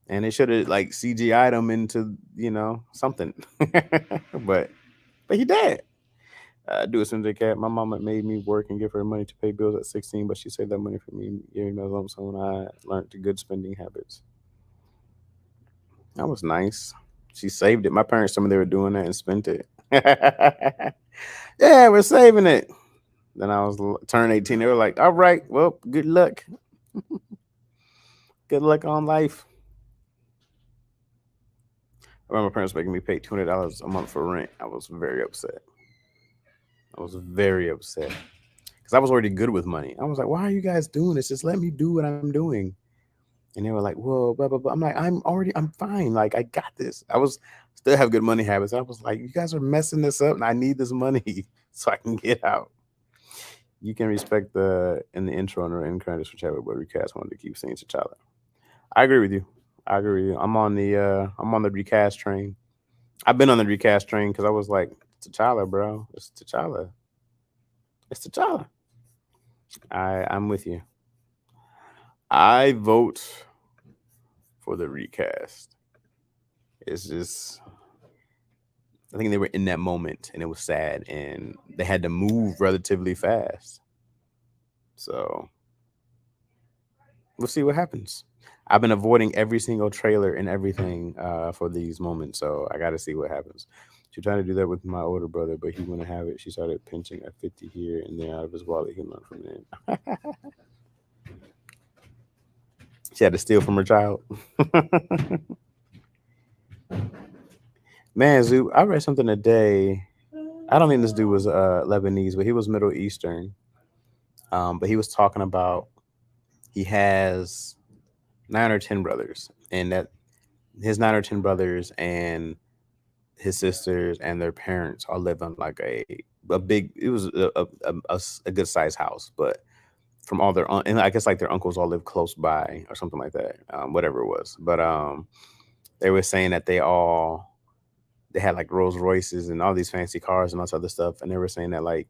And they should have like CGI'd him into something, but he did. Do as soon as they can. My mama made me work and give her money to pay bills at 16, but she saved that money for me, giving me a lump sum when I learned the good spending habits. That was nice. She saved it. My parents told me they were doing that and spent it. Yeah, we're saving it. Then I was turned 18. They were like, all right, well, good luck. Good luck on life. I remember my parents making me pay $200 a month for rent. I was very upset. I was very upset because I was already good with money. I was like, why are you guys doing this? Just let me do what I'm doing. And they were like, whoa, blah, blah, blah. I'm like, I'm fine. Like, I got this. I was still have good money habits. I was like, you guys are messing this up and I need this money so I can get out. You can respect in the intro and the end credits for Chadwick, but recast wanted to keep saying T'Challa. I agree with you. I agree with you. I'm on the recast train. I've been on the recast train because I was like, T'Challa, bro. It's T'Challa. It's T'Challa. I'm with you. I vote for the recast. It's just I think they were in that moment and it was sad and they had to move relatively fast. So we'll see what happens. I've been avoiding every single trailer and everything for these moments, so I got to see what happens. She tried to do that with my older brother, but he wouldn't have it. She started pinching at 50 here and then out of his wallet. He learned from it. She had to steal from her child. Man, Zoo, I read something today. I don't think this dude was Lebanese, but he was Middle Eastern. But he was talking about he has 9 or 10 brothers, and that his 9 or 10 brothers and his sisters and their parents all live on like a big. It was a good sized house, but from all their and I guess like their uncles all live close by or something like that. Whatever it was, but they were saying that they had like Rolls Royces and all these fancy cars and all this other stuff, and they were saying that like,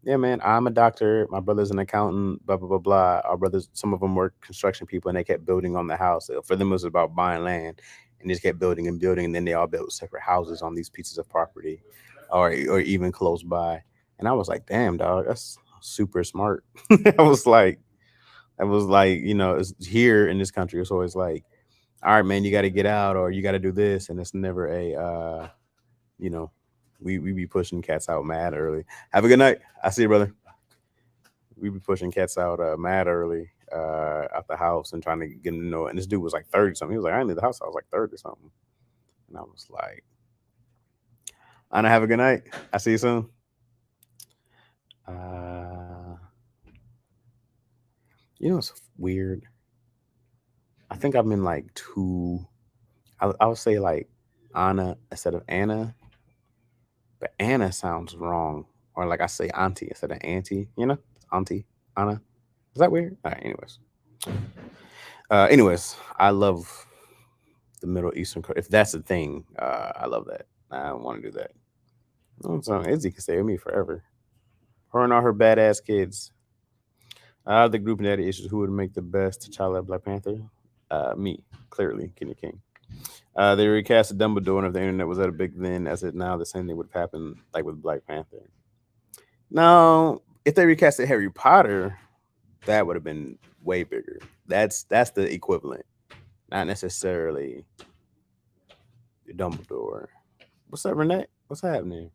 yeah, man, I'm a doctor. My brother's an accountant. Blah blah blah blah. Our brothers, some of them were construction people, and they kept building on the house. For them, it was about buying land, and just kept building and building, and then they all built separate houses on these pieces of property, or even close by. And I was like, damn, dog, that's super smart. I was like, it's here in this country. It's always like, all right, man, you got to get out, or you got to do this, and it's never you know, we be pushing cats out mad early. Have a good night. I see you, brother. We be pushing cats out mad early out the house and trying to get them to know. And this dude was like 30 something. He was like, I didn't leave the house. I was like 30 something. And I was like, Anna, have a good night. I see you soon. Uh, it's weird. I think I'm in like two. I would say like Anna instead of Anna, but Anna sounds wrong. Or like I say auntie instead of auntie. Auntie Anna. Is that weird? All right. Anyways, I love the Middle Eastern. If that's a thing, I love that. I don't want to do that. So Izzy can stay with me forever. Her and all her badass kids. The group and daddy issues. Who would make the best T'Challa Black Panther? Me, clearly, Kenny King. They recast Dumbledore, and if the internet was at a big then, as it now, the same thing would have happened like with Black Panther. Now, if they recasted Harry Potter, that would have been way bigger. That's the equivalent, not necessarily Dumbledore. What's up, Renee? What's happening?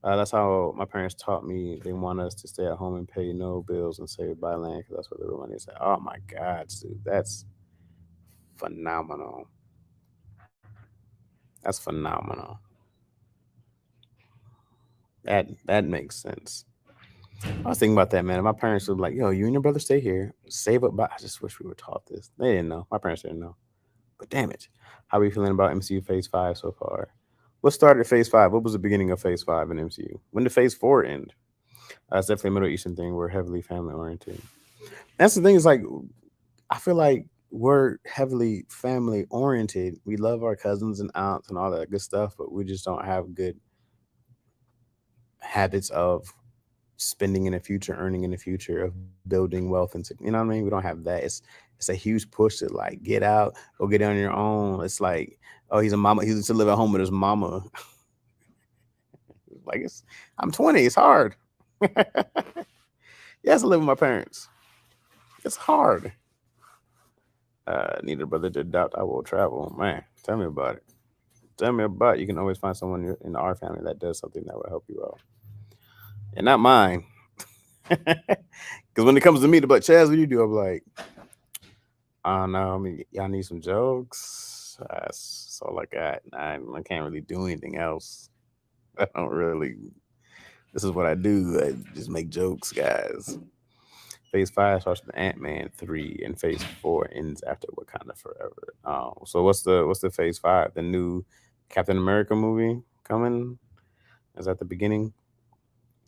That's how my parents taught me. They want us to stay at home and pay no bills and save by land because that's where the real money is at. Oh my God, dude, that's phenomenal. That's phenomenal. That makes sense. I was thinking about that, man. My parents were like, "Yo, you and your brother stay here, save up." But I just wish we were taught this. They didn't know. My parents didn't know. But damn it, how are we feeling about MCU Phase 5 so far? What started Phase 5? What was the beginning of Phase 5 in MCU? When did Phase 4 end? It's definitely a Middle Eastern thing. We're heavily family oriented. That's the thing. Is like I feel like we're heavily family oriented. We love our cousins and aunts and all that good stuff, but we just don't have good habits of spending in the future, earning in the future, of building wealth, and you know what I mean. We don't have that. It's a huge push to like get out, go get on your own. It's like, oh, he's a mama. He used to live at home with his mama. Like I'm 20. It's hard. Yes, I live with my parents. It's hard. Need a brother to adopt. I will travel. Man, tell me about it. Tell me about it. You can always find someone in our family that does something that will help you out, and not mine. Because when it comes to me, to like, Chaz, what do you do? I'm like, I don't know. I mean, y'all need some jokes. That's all I got. I can't really do anything else. I don't really. This is what I do. I just make jokes, guys. Phase 5 starts with Ant-Man 3, and Phase 4 ends after Wakanda Forever. So what's the Phase 5? The new Captain America movie coming? Is that the beginning?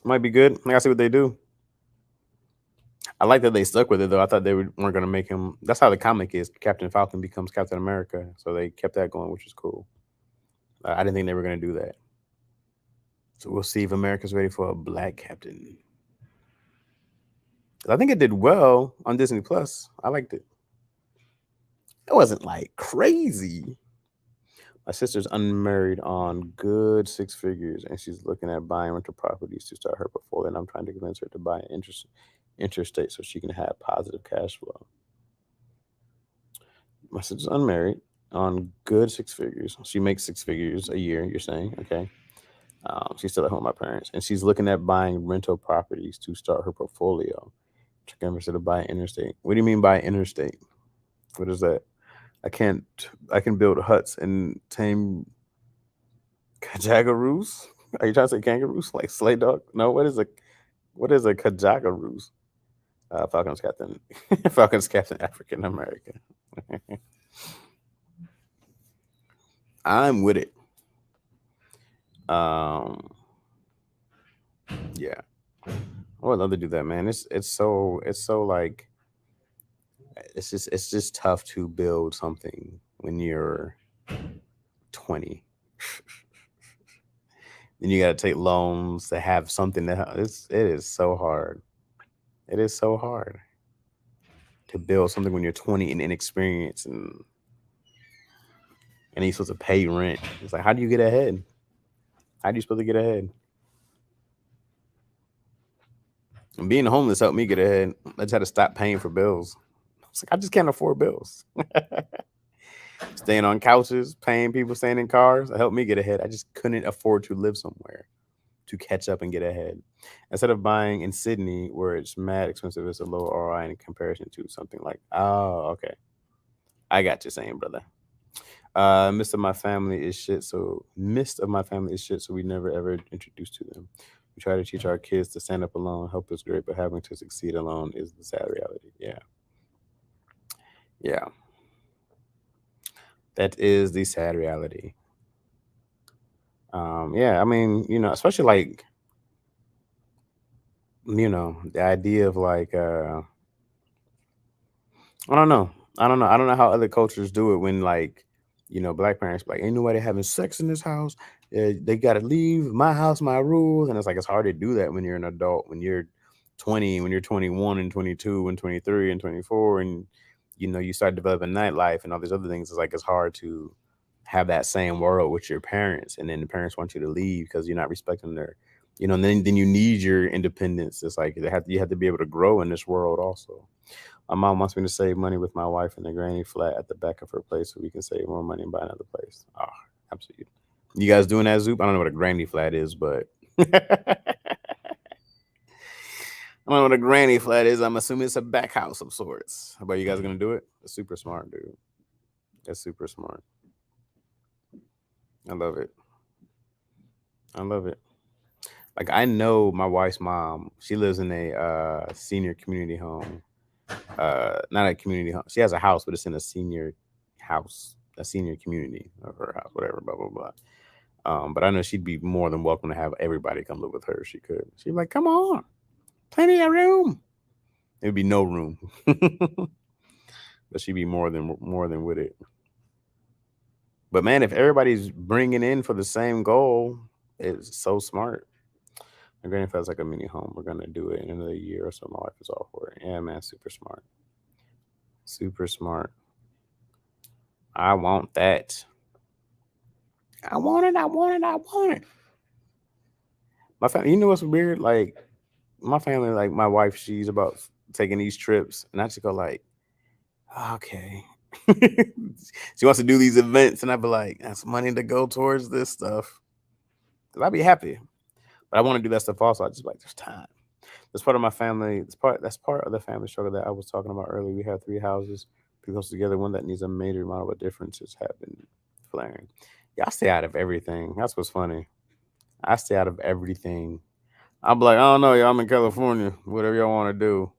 Might be good. I gotta see what they do. I like that they stuck with it though. I thought weren't gonna make him. That's how the comic is. Captain Falcon becomes Captain America, so they kept that going, which is cool. I didn't think they were gonna do that. So we'll see if America's ready for a black captain. I think it did well on Disney Plus. I liked it. It wasn't like crazy. My sister's unmarried on good six figures, and she's looking at buying rental properties to start her portfolio. And I'm trying to convince her to buy an interstate so she can have positive cash flow. My sister's unmarried on good six figures. She makes six figures a year. You're saying, okay? She's still at home with my parents, and she's looking at buying rental properties to start her portfolio. To convince her to buy interstate. What do you mean by interstate? What is that? I can't. I can build huts and tame Kajagaroos? Are you trying to say kangaroos? Like sleigh dog? No, what is a Kajagaroos? Falcon's Captain Falcon's Captain African American. I'm with it. Um yeah. I would love to do that, man. It's so like it's just tough to build something when you're 20. Then you got to take loans to have something that it is so hard. It is so hard to build something when you're 20 and inexperienced, and you're supposed to pay rent. It's like, how do you get ahead? How do you supposed to get ahead? And being homeless helped me get ahead. I just had to stop paying for bills. It's like I just can't afford bills. Staying on couches, paying people, staying in cars, it helped me get ahead. I just couldn't afford to live somewhere to catch up and get ahead. Instead of buying in Sydney, where it's mad expensive, it's a low ROI in comparison to something like, oh, okay. I got you saying, brother. Mist of my family is shit, so we never ever introduced to them. We try to teach our kids to stand up alone. Help is great, but having to succeed alone is the sad reality. Yeah. Yeah. That is the sad reality. Yeah, I mean, especially like, the idea of like I don't know. I don't know. I don't know how other cultures do it when, like, black parents be like, ain't nobody having sex in this house. They got to leave my house, my rules. And it's like, it's hard to do that when you're an adult, when you're 20, when you're 21 and 22 and 23 and 24. And, you start developing nightlife and all these other things. It's like, it's hard to have that same world with your parents. And then the parents want you to leave because you're not respecting and then you need your independence. It's like you have to be able to grow in this world also. My mom wants me to save money with my wife in the granny flat at the back of her place so we can save more money and buy another place. Oh, absolutely. You guys doing that, Zoop? I don't know what a granny flat is, but I don't know what a granny flat is. I'm assuming it's a back house of sorts. But you guys gonna do it? That's super smart, dude. That's super smart. I love it. I love it. Like I know my wife's mom. She lives in a senior community home. Not a community home. She has a house, but it's in a senior house, a senior community of her house, whatever. Blah blah blah. But I know she'd be more than welcome to have everybody come live with her. She could. She'd be like, "Come on, plenty of room." It'd be no room, but she'd be more than with it. But man, if everybody's bringing in for the same goal, it's so smart. My grandfather's like a mini home. We're gonna do it in another year or so. My wife is all for it. Yeah, man, super smart, super smart. I want that. I want it. I want it. I want it. My family. You know what's weird? Like my family, like my wife, she's about taking these trips, and I just go like, okay. She wants to do these events, and I'd be like, that's money to go towards this stuff. Cause I'd be happy, but I want to do that stuff also. I just like there's time. That's part of my family. That's part of the family struggle that I was talking about earlier. We have three houses, three close together. One that needs a major remodel, but differences have been flaring. Yeah, I stay out of everything. That's what's funny. I stay out of everything. I'm like, I don't know, y'all. I'm in California. Whatever y'all want to do.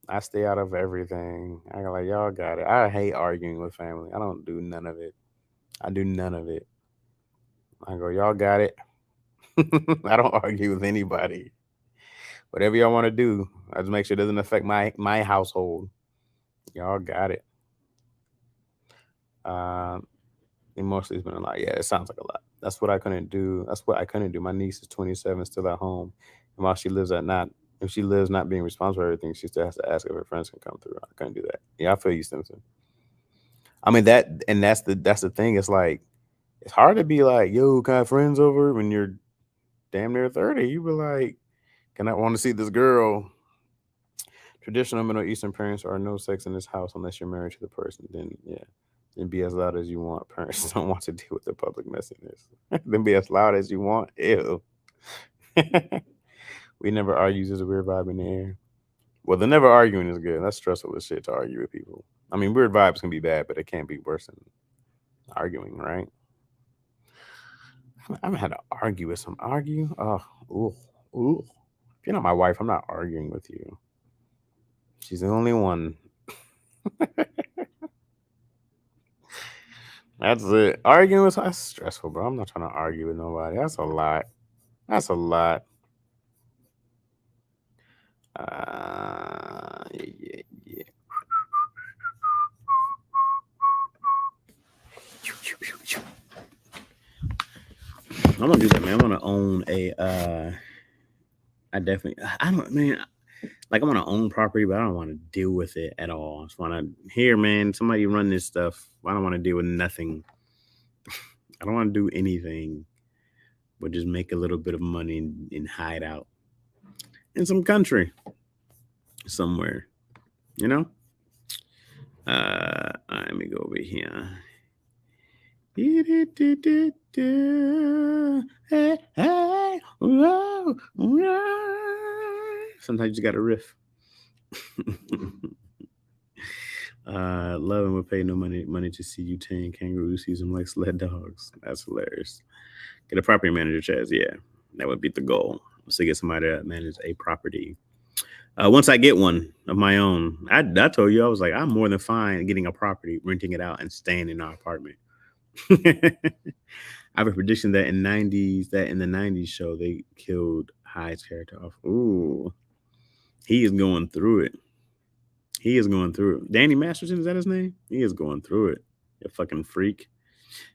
I stay out of everything. I go like, y'all got it. I hate arguing with family. I don't do none of it. I do none of it. I go, y'all got it. I don't argue with anybody. Whatever y'all want to do, I just make sure it doesn't affect my household. Y'all got it. Um, Emotionally, it's been a lot. Yeah, it sounds like a lot. That's what I couldn't do. That's what I couldn't do. My niece is 27, still at home, and while she lives at not, if she lives not being responsible for everything, she still has to ask if her friends can come through. I couldn't do that. Yeah, I feel you, Simpson. I mean that, and that's the thing. It's like it's hard to be like, yo, can I have friends over when you're damn near 30? You be like, can I want to see this girl? Traditional Middle Eastern parents are no sex in this house unless you're married to the person. Then yeah, then be as loud as you want. Parents don't want to deal with the public messiness. Then be as loud as you want. Ew. We never argue. There's a weird vibe in the air. Well, the never arguing is good. That's stressful as shit to argue with people. I mean, weird vibes can be bad, but it can't be worse than arguing, right? I haven't had to argue with some argue. Oh, ooh, ooh. If you're not my wife, I'm not arguing with you. She's the only one. That's it. Arguing with that's stressful, bro. I'm not trying to argue with nobody. That's a lot. That's a lot. Yeah, yeah. I'm gonna do that, man. I want to own a. I definitely. I don't, man. Like I want to own property, but I don't want to deal with it at all. I just want to here, man. Somebody run this stuff. I don't want to deal with nothing. I don't want to do anything, but just make a little bit of money and hide out in some country somewhere. You know. Let me go over here. Sometimes you got to riff. Love and would pay no money to see you tame kangaroos, use them like sled dogs. That's hilarious. Get a property manager, Chaz. Yeah, that would be the goal. So get somebody to manage a property. Once I get one of my own, I told you I was like, I'm more than fine getting a property, renting it out, and staying in our apartment. I have a prediction that in the '90s show they killed Hyde's character off. Ooh, he is going through it. He is going through it. Danny Masterson, is that his name? He is going through it. You fucking freak.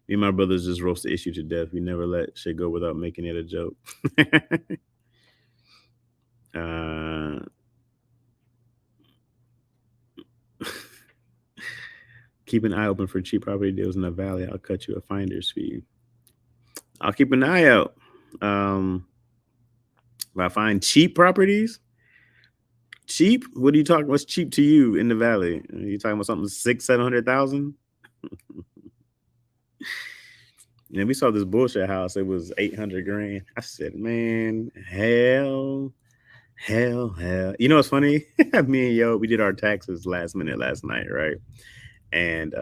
Me and my brothers just roast the issue to death. We never let shit go without making it a joke. uh, keep an eye open for cheap property deals in the valley. I'll cut you a finder's fee. I'll keep an eye out. Um, if I find cheap properties, cheap? What are you talking? What's cheap to you in the valley? Are you talking about something 700,000? And we saw this bullshit house. It was 800 grand. I said, man, hell. You know what's funny? Me and Yo, we did our taxes last minute last night, right? And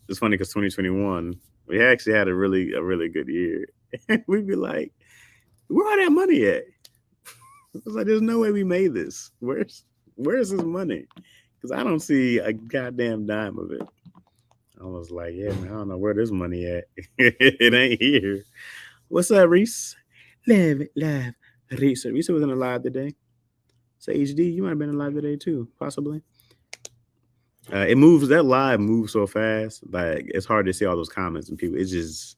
it's funny because 2021, we actually had a really good year. We'd be like, Where all that money at? It's like there's no way we made this. Where's this money? Because I don't see a goddamn dime of it. I was like, yeah, man, I don't know where this money at. It ain't here. What's up, Reese? Live it, live. Reese. Reese wasn't alive today. So HD, you might have been alive today too, possibly. It moves. That live moves so fast, like it's hard to see all those comments and people. It's just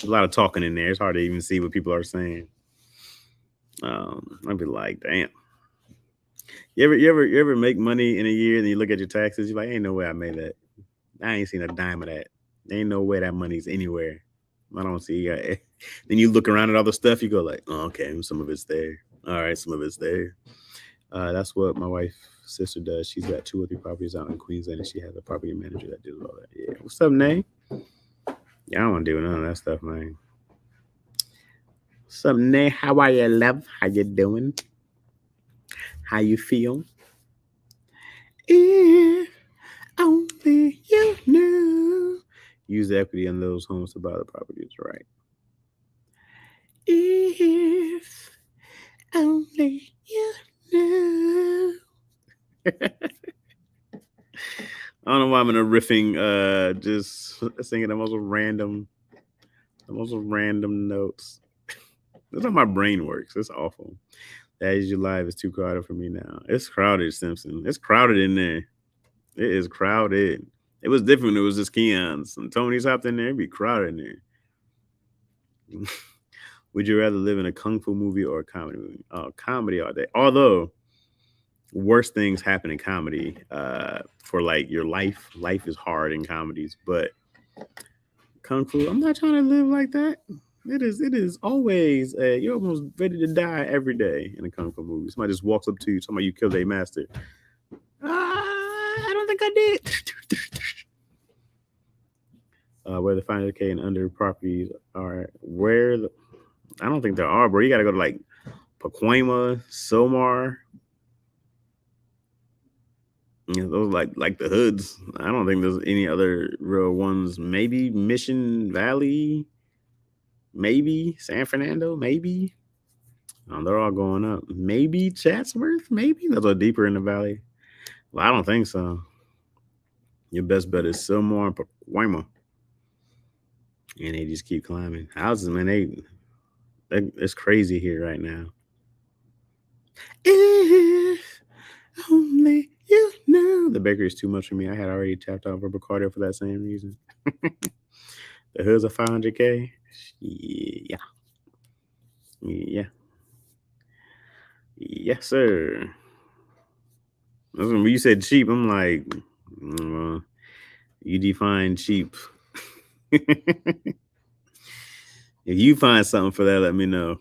a lot of talking in there. It's hard to even see what people are saying. I'd be like, damn. You ever make money in a year and you look at your taxes, you're like, ain't no way I made that. I ain't seen a dime of that. There ain't no way that money's anywhere. I don't see. Then you look around at all the stuff, you go like, oh, okay, some of it's there. All right, some of it's there. That's what my wife's sister does. She's got 2 or 3 properties out in Queensland, and she has a property manager that does all that. Yeah. What's up, Nay? Yeah, I don't want to do none of that stuff, man. What's up, Nay? How are you, love? How you doing? How you feel? If only you knew. Use the equity in those homes to buy the properties, right? If only you knew. I don't know why I'm in a riffing, just singing the most random notes. That's how my brain works. It's awful. That is your life is too crowded for me now. It's crowded, Simpson. It's crowded in there. It is crowded. It was different. It was just Keon's and Tony's hopped in there. It'd be crowded in there. Would you rather live in a kung fu movie or a comedy movie? Comedy all day. Although worse things happen in comedy. For like your life. Life is hard in comedies, but kung fu. I'm not trying to live like that. It is always you're almost ready to die every day in a kung fu movie. Somebody just walks up to you, somebody you killed a master. I don't think I did. Where the 500K and under properties are, I don't think there are, bro. You got to go to like Pacoima, Somar. You know, those like the hoods. I don't think there's any other real ones. Maybe Mission Valley, maybe San Fernando, maybe. They're all going up. Maybe Chatsworth, maybe those are deeper in the valley. Well, I don't think so. Your best bet is Silmar and Pacoima. And they just keep climbing. Houses, man, it's crazy here right now. If only you knew. The bakery is too much for me. I had already tapped out Robert Carter for that same reason. The hood's a 500K. Yeah. Yeah. Yes, sir. When you said cheap, I'm like, you define cheap. If you find something for that, let me know.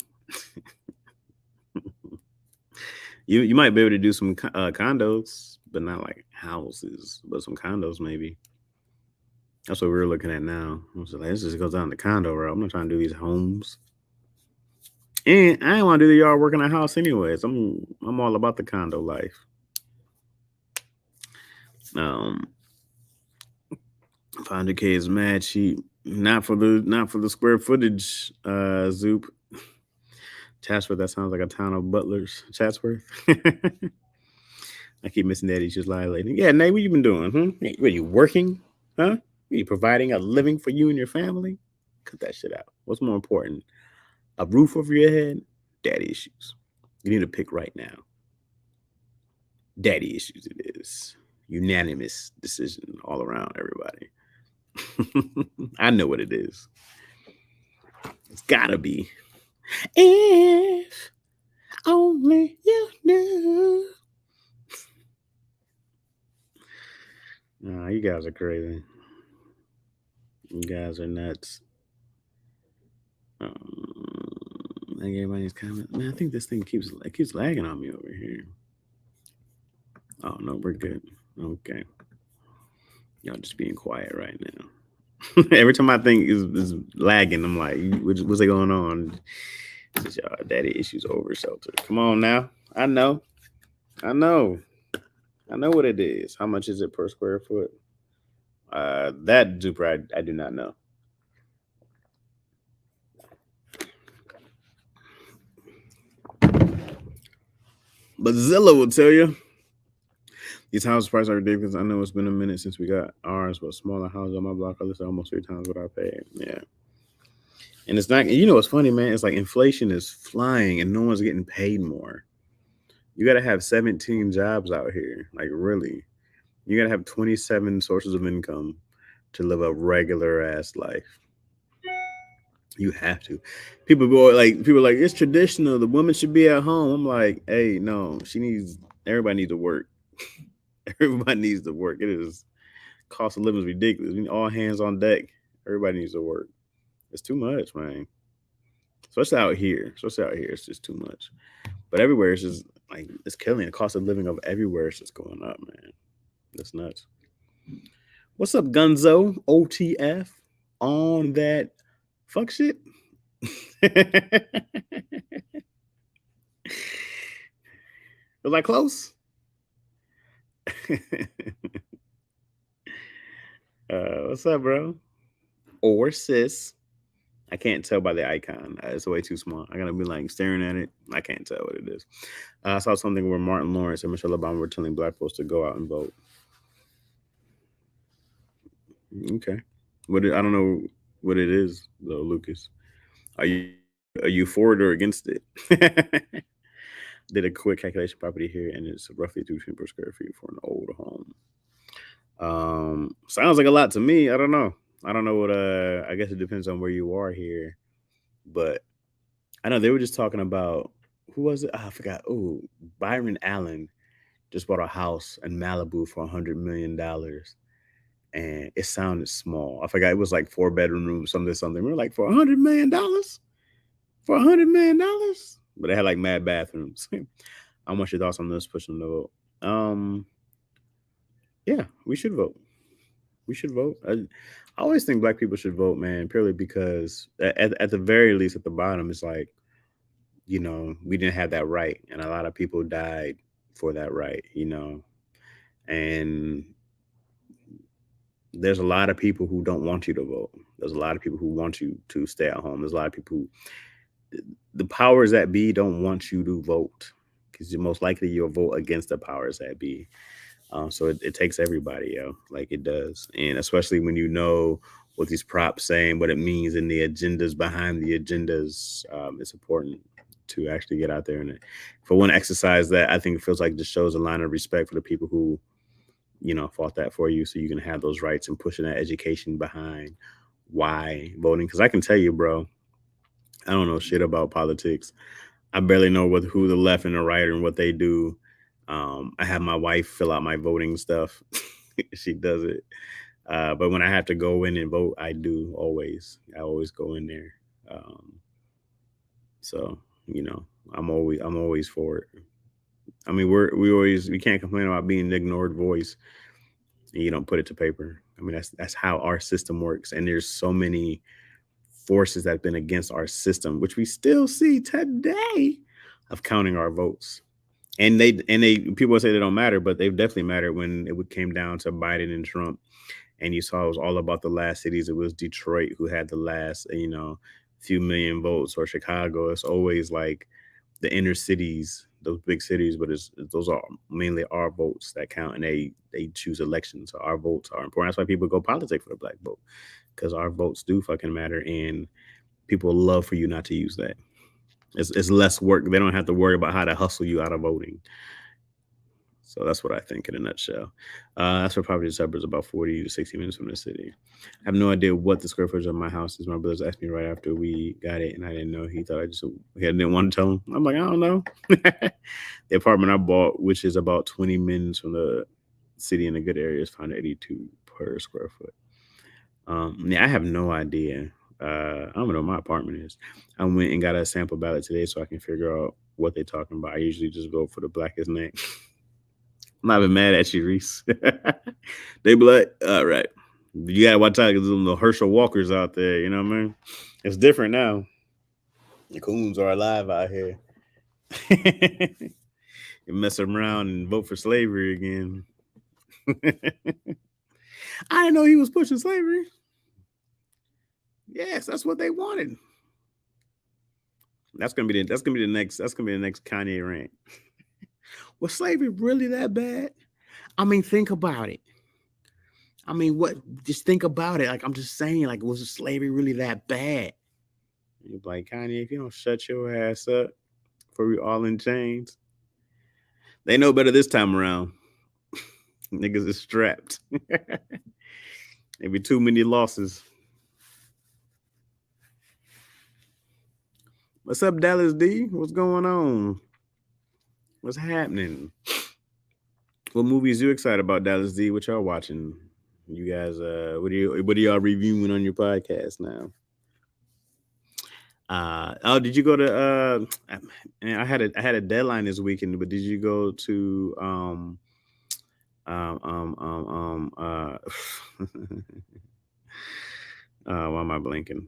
You might be able to do some condos, but not like houses, but some condos maybe. That's what we're looking at now. I was like, let's just go down the condo route. I'm not trying to do these homes. And I ain't want to do the yard work in a house anyways. I'm all about the condo life. 500K is mad cheap. Not for the square footage, Zoop. Chatsworth, that sounds like a town of butlers. Chatsworth. I keep missing that. He's just violating. Yeah, Nate, what you been doing? Are you working? Huh? Are you providing a living for you and your family? Cut that shit out. What's more important? A roof over your head? Daddy issues. You need to pick right now. Daddy issues it is. Unanimous decision all around everybody. I know what it is. It's gotta be. If only you knew. Nah, you guys are crazy. You guys are nuts. I think everybody's comment. Man, I think this thing keeps lagging on me over here. Oh no, we're good. Okay. Y'all just being quiet right now. Every time I think is lagging, I'm like, what's going on? This is y'all daddy issues over shelter. Come on now. I know what it is. How much is it per square foot? That Zuper, I do not know. But Zillow will tell you these house prices are ridiculous. I know it's been a minute since we got ours, but smaller houses on my block are listed almost 3 times what I paid. Yeah. And it's not, what's funny, man? It's like inflation is flying and no one's getting paid more. You got to have 17 jobs out here. Like, really. You got to have 27 sources of income to live a regular ass life. You have to. People are like, it's traditional. The woman should be at home. I'm like, hey, no, everybody needs to work. Everybody needs to work. It is, cost of living is ridiculous. We need all hands on deck. Everybody needs to work. It's too much, man. Especially out here. It's just too much. But everywhere it's just like it's killing. The cost of living of everywhere is just going up, man. That's nuts. What's up, Gunzo? OTF on that fuck shit. Was I close? What's up, bro? Or sis? I can't tell by the icon. It's way too small. I gotta be like staring at it. I can't tell what it is. I saw something where Martin Lawrence and Michelle Obama were telling black folks to go out and vote. Okay. I don't know what it is though, Lucas. Are you for it or against it? Did a quick calculation property here, and it's roughly 2 per square feet for an old home. Sounds like a lot to me. I don't know. I don't know what. I guess it depends on where you are here, but I know they were just talking about who was it? I forgot. Oh, Byron Allen just bought a house in Malibu for $100 million, and it sounded small. I forgot it was like 4 bedroom rooms, something. We were like, for $100 million, for $100 million, but they had like mad bathrooms. I want your thoughts on this. Pushing the vote. Yeah, we should vote. We should vote. I always think black people should vote, man, purely because at the very least, at the bottom, it's like, we didn't have that right, and a lot of people died for that right, and there's a lot of people who don't want you to vote. There's a lot of people who want you to stay at home. There's a lot of people the powers that be don't want you to vote because most likely you'll vote against the powers that be. So it takes everybody, like it does. And especially when you know what these props saying, what it means, and the agendas behind the agendas, it's important to actually get out there and for one exercise that I think it feels like just shows a line of respect for the people who, fought that for you so you can have those rights and pushing that education behind why voting. Because I can tell you, bro, I don't know shit about politics. I barely know who the left and the right and what they do. I have my wife fill out my voting stuff. She does it. But when I have to go in and vote, I do always. I always go in there. So I'm always for it. I mean, we can't complain about being an ignored voice. And you don't put it to paper. I mean, that's how our system works. And there's so many forces that have been against our system, which we still see today, of counting our votes. And they people say they don't matter, but they've definitely mattered when it came down to Biden and Trump. And you saw it was all about the last cities. It was Detroit who had the last, few million votes, or Chicago. It's always like the inner cities, those big cities, but those are mainly our votes that count, and they choose elections. So our votes are important. That's why people go politic for the black vote, because our votes do fucking matter, and people love for you not to use that. It's less work. They don't have to worry about how to hustle you out of voting. So that's what I think in a nutshell. That's for property suburbs, about 40 to 60 minutes from the city. I have no idea what the square footage of my house is. My brothers asked me right after we got it, and I didn't know. He thought he didn't want to tell him. I'm like, I don't know. The apartment I bought, which is about 20 minutes from the city in a good area, is 582 per square foot. Yeah, I have no idea. I don't know what my apartment is. I went and got a sample ballot today so I can figure out what they're talking about. I usually just vote for the blackest name. I'm not even mad at you, Reese. They be like, all right. You gotta watch out because the Herschel Walkers out there, you know what I mean? It's different now. The coons are alive out here. You mess around and vote for slavery again. I didn't know he was pushing slavery. Yes, that's what they wanted. That's gonna be the next Kanye rant. Was slavery really that bad? I mean, think about it. I mean, what? Just think about it. Like I'm just saying, like, was slavery really that bad? You're like, Kanye, if you don't shut your ass up before we all in chains, they know better this time around. Niggas is strapped. Maybe too many losses. What's up, Dallas D? What's going on? What's happening? What movies you excited about, Dallas D? What y'all watching? You guys, what are y'all reviewing on your podcast now? Did you go to I had a deadline this weekend, but did you go to um um um um uh why am I blinking?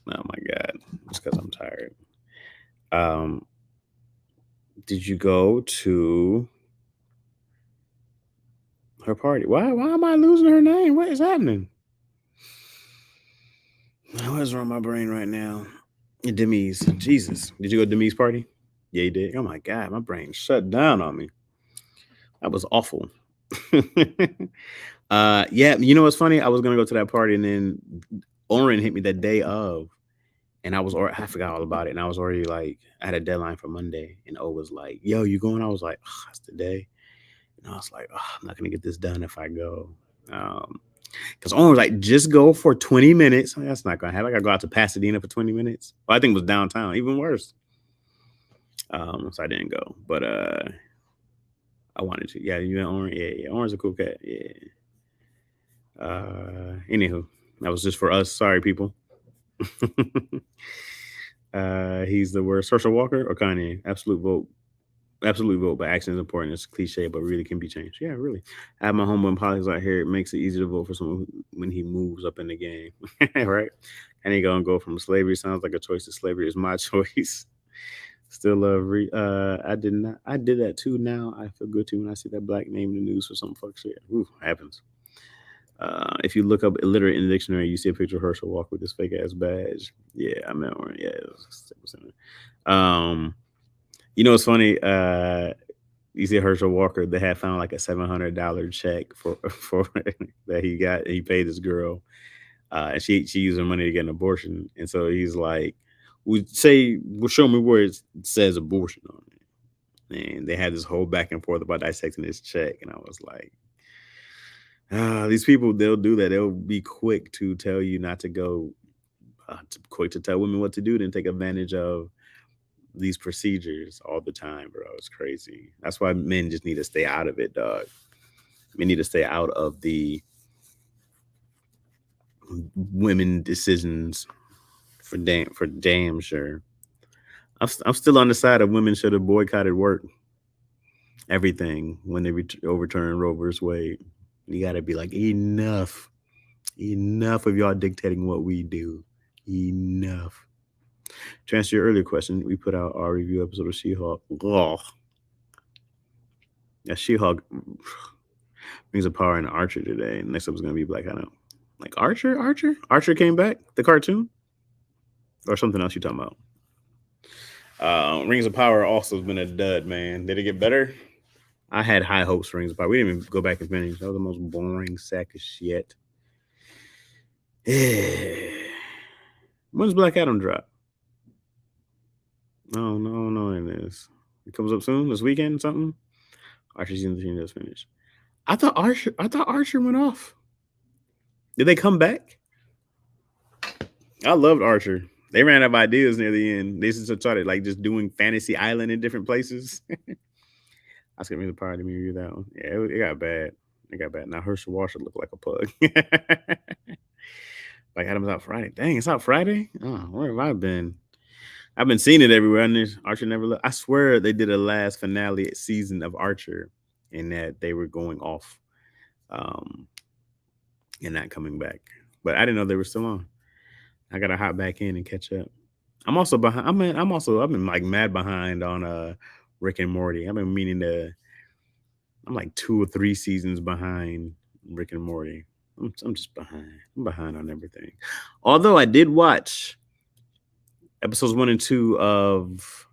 Oh my god, it's because I'm tired. Um, did you go to her party? Why am I losing her name? What is happening? What is wrong with my brain right now? Demi's. Jesus. Did you go to Demi's party? Yeah, you did. Oh my god, my brain shut down on me. That was awful. Yeah, you know what's funny? I was gonna go to that party and then Oren hit me the day of, and I forgot all about it, and I was already like, I had a deadline for Monday, and O was like, "Yo, you going?" I was like, oh, "That's the day," and I was like, oh, "I'm not gonna get this done if I go." Because Owen was like, "Just go for 20 minutes." I'm like, that's not gonna happen. I gotta go out to Pasadena for 20 minutes. Well, I think it was downtown, even worse. So I didn't go, but I wanted to. Yeah, you know Owen. Yeah. Owen's a cool cat. Yeah. Anywho, that was just for us. Sorry, people. He's the worst. Herschel Walker or Kanye? Absolute vote. Absolute vote, but action is important. It's cliche, but really can be changed. Yeah, really. I have my homeboy in politics out here. It makes it easy to vote for someone when he moves up in the game, right? And he gonna go from slavery. Sounds like a choice to slavery is my choice. Still love. I did not. I did that too. Now I feel good too when I see that black name in the news for some fuck shit. Ooh, happens. If you look up illiterate in the dictionary, you see a picture of Herschel Walker with this fake ass badge. Yeah, I meant one. Yeah, it was you know, it's funny. You see Herschel Walker. They had found like a $700 check for that he got. He paid this girl, and she used her money to get an abortion. And so he's like, well, show me where it says abortion on it." And they had this whole back and forth about dissecting this check, and I was like, these people, they'll do that. They'll be quick to tell you not to go, quick to tell women what to do, then take advantage of these procedures all the time, bro. It's crazy. That's why men just need to stay out of it, dog. Men need to stay out of the women decisions for damn sure. I'm still on the side of women should have boycotted work, everything when they overturn Roe vs. Wade. You got to be like, enough of y'all dictating what we do. Enough. To answer your earlier question, we put out our review episode of She-Hulk. Oh, yeah, She-Hulk brings a power in Archer today. Next up is gonna be Black Adam. Like Archer came back. The cartoon, or something else you talking about? Rings of Power also has been a dud, man. Did it get better? I had high hopes for Rings of Power. We didn't even go back and finish. That was the most boring sack of shit. When's Black Adam drop? Oh no, it is. It comes up soon this weekend. Something. Archer season 3 just finished. I thought Archer went off. Did they come back? I loved Archer. They ran out of ideas near the end. They just started like just doing Fantasy Island in different places. I was gonna be the part of me review that one. Yeah, it got bad. It got bad. Now Herschel Walker looked like a pug. Like Adam's out Friday. Dang, it's out Friday. Oh, where have I been? I've been seeing it everywhere. And Archer never left. I swear they did a last finale season of Archer, and that they were going off, and not coming back. But I didn't know they were still on. I gotta hop back in and catch up. I'm also behind. I've been like mad behind on Rick and Morty. I've been meaning to. I'm like 2 or 3 seasons behind Rick and Morty. I'm just behind. I'm behind on everything. Although I did watch episodes 1 and 2 of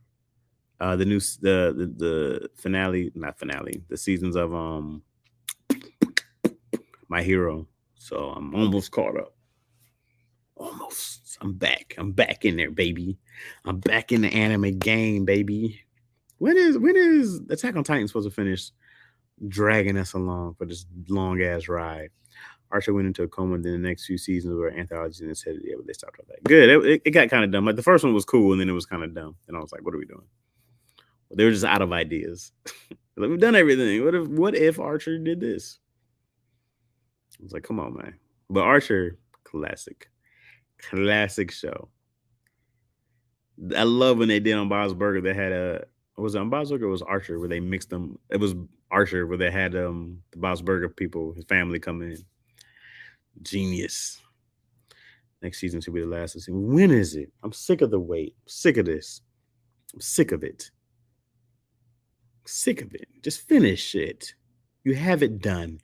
The finale, not finale, the seasons of My Hero. So I'm almost caught up. Almost. I'm back. I'm back in there, baby. I'm back in the anime game, baby. When is Attack on Titan supposed to finish dragging us along for this long ass ride? Archer went into a coma. Then the next few seasons were anthologies, and it said, yeah, but they stopped all that. Good. It got kind of dumb. Like the first one was cool, and then it was kind of dumb. And I was like, what are we doing? Well, they were just out of ideas. Like, we've done everything. What if Archer did this? I was like, come on, man. But Archer, classic show. I love when they did on Bob's Burger. They had was it on Bob's Burger? Or was Archer where they mixed them? It was Archer where they had the Bob's Burger people, his family come in. Genius. Next season should be the last season. When is it? I'm sick of the wait. I'm sick of this. I'm sick of it. Sick of it. Just finish it. You have it done.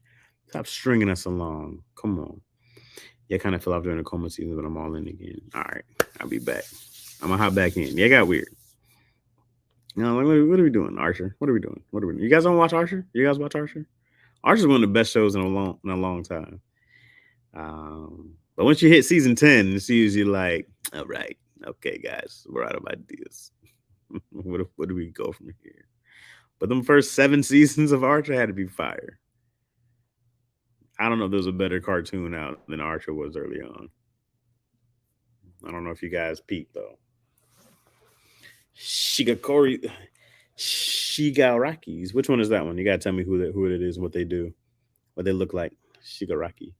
Stop stringing us along. Come on. Yeah, I kind of fell off during the coma season, but I'm all in again. All right. I'll be back. I'm going to hop back in. Yeah, it got weird. You know, like, what are we doing, Archer? What are we doing? You guys don't watch Archer? You guys watch Archer? Archer's one of the best shows in a long time. But once you hit season 10, it's usually like, all right, okay, guys, we're out of ideas. Where do we go from here? But them first 7 seasons of Archer had to be fire. I don't know if there's a better cartoon out than Archer was early on. I don't know if you guys peeped though. Shigarakis. Which one is that one? You gotta tell me who it is, what they do, what they look like. Shigaraki.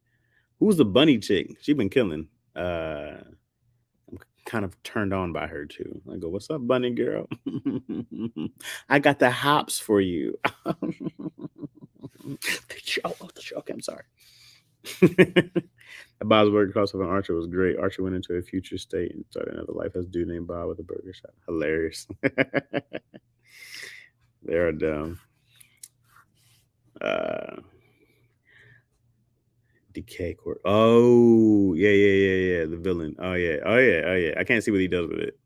Who's the bunny chick? She been killing. I'm kind of turned on by her too. I go, what's up, bunny girl? I got the hops for you. Okay, I'm sorry. Bob's Burger crossover and Archer was great. Archer went into a future state and started another life as a dude named Bob with a burger shop. Hilarious. They're dumb. Decay Court. Oh, yeah. The villain. Oh yeah. I can't see what he does with it.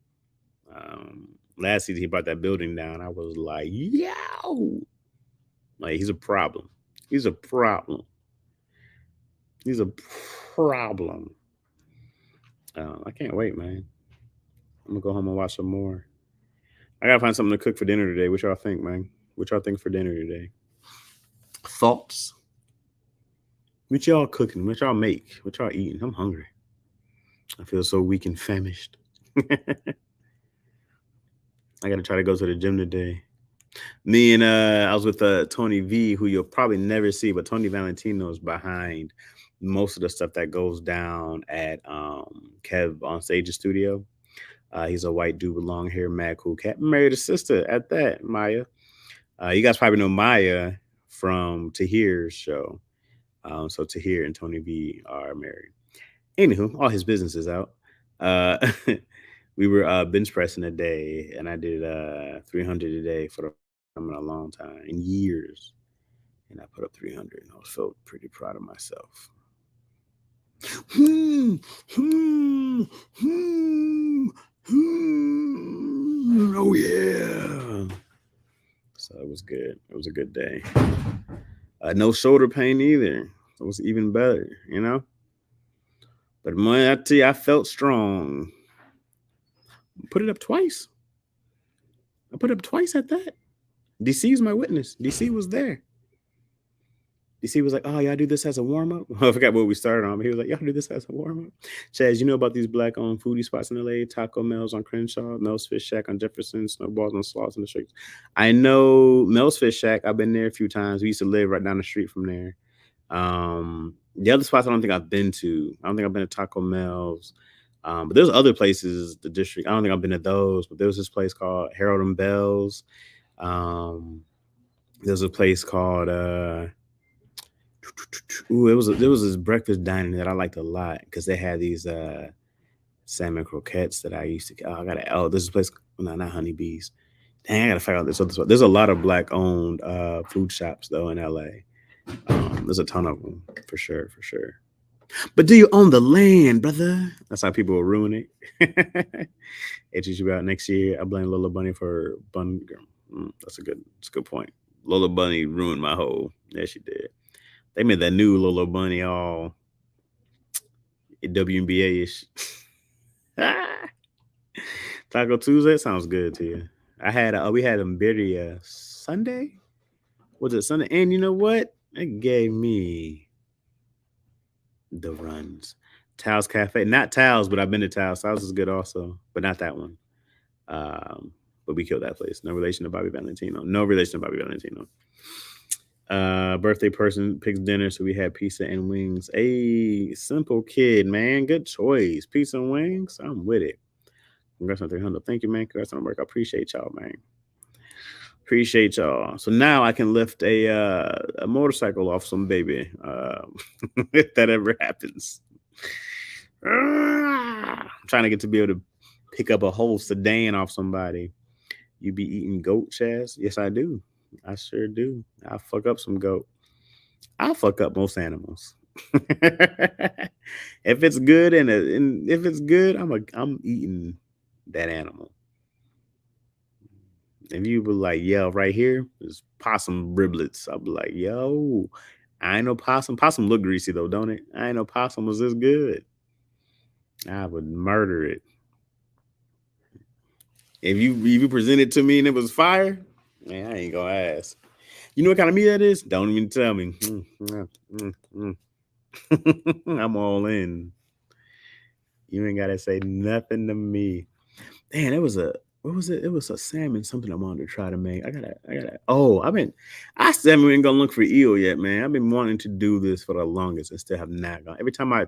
Last season he brought that building down. I was like, yo, like he's a problem. He's a problem. I can't wait, man. I'm gonna go home and watch some more. I gotta find something to cook for dinner today. What y'all think, man? What y'all think for dinner today? Thoughts? What y'all cooking? What y'all make? What y'all eating? I'm hungry. I feel so weak and famished. I gotta try to go to the gym today. Me and I was with Tony V, who you'll probably never see, but Tony Valentino is behind most of the stuff that goes down at Kev on Stage's studio. He's a white dude with long hair, mad cool cat. Married a sister at that, Maya. You guys probably know Maya from Tahir's show. So Tahir and Tony V are married. Anywho, all his business is out. We were bench pressing a day, and I did 300 a day for the first time in a long time, in years. And I put up 300, and I felt pretty proud of myself. Oh yeah. So it was good. It was a good day. No shoulder pain either. It was even better, you know. But man, I tell you, I felt strong. Put it up twice. I put up twice at that. DC is my witness. DC was there. DC was like, oh, y'all do this as a warm-up? I forgot what we started on, but he was like, y'all do this as a warm-up? Chaz, you know about these black-owned foodie spots in LA? Taco Mel's on Crenshaw, Mel's Fish Shack on Jefferson, Snowballs on Slots in the streets. I know Mel's Fish Shack. I've been there a few times. We used to live right down the street from there. The other spots I don't think I've been to. I don't think I've been to Taco Mel's. But there's other places, the district. I don't think I've been to those, but there was this place called Harold and Bell's. There's a place called there was this breakfast dining that I liked a lot because they had these salmon croquettes that I used to. This is a place. No, not Honeybees. Dang, I gotta figure out this other spot. There's a lot of black-owned food shops though in LA. There's a ton of them for sure. But do you own the land, brother? That's how people will ruin it. It should be out next year. I blame Lola Bunny for Bun. That's a good point. Lola Bunny ruined my whole. Yeah, she did. They made that new Lola Bunny all WNBA ish. Taco Tuesday sounds good to you. We had a birria Sunday. Was it Sunday? And you know what? It gave me the runs. Taos Cafe, not Taos, but I've been to Taos. Taos is good also, but not that one. Um, but we killed that place. No relation to Bobby Valentino. No relation to Bobby Valentino. Birthday person picks dinner, so we had pizza and wings. A simple kid, man. Good choice. Pizza and wings. I'm with it. Congrats on 300. Thank you, man. Congrats on the work. I appreciate y'all, man. Appreciate y'all. So now I can lift a motorcycle off some baby. If that ever happens. I'm trying to get to be able to pick up a whole sedan off somebody. You be eating goat, Chaz? Yes, I do. I sure do. I'll fuck up some goat. I'll fuck up most animals. If it's good and if it's good, I'm eating that animal. If you were like, yo, right here, there's possum riblets. I'll be like, yo, I ain't no possum. Possum look greasy though, don't it? I ain't no possum was this good. I would murder it. If you present it to me and it was fire, man, I ain't gonna ask. You know what kind of meat that is? Don't even tell me. I'm all in. You ain't gotta say nothing to me. Man, it was a what was it? It was a salmon something I wanted to try to make. I gotta. Oh, I still haven't even gonna look for eel yet, man. I've been wanting to do this for the longest and still have not gone. Every time I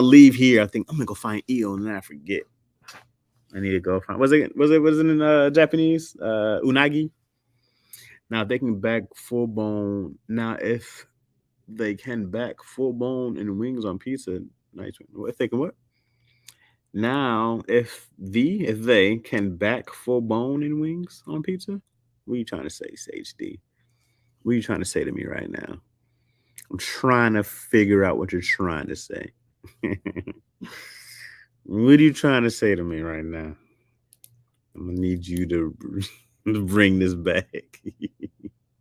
leave here, I think I'm gonna go find eel and then I forget. I need to go find. Was it in Japanese? Unagi. Now if they can back full bone. Now if they can back full bone and wings on pizza, nice. If they can what? Now if they can back full bone and wings on pizza, what are you trying to say, Sage D? What are you trying to say to me right now? I'm trying to figure out what you're trying to say. What are you trying to say to me right now? I'm gonna need you to bring this back.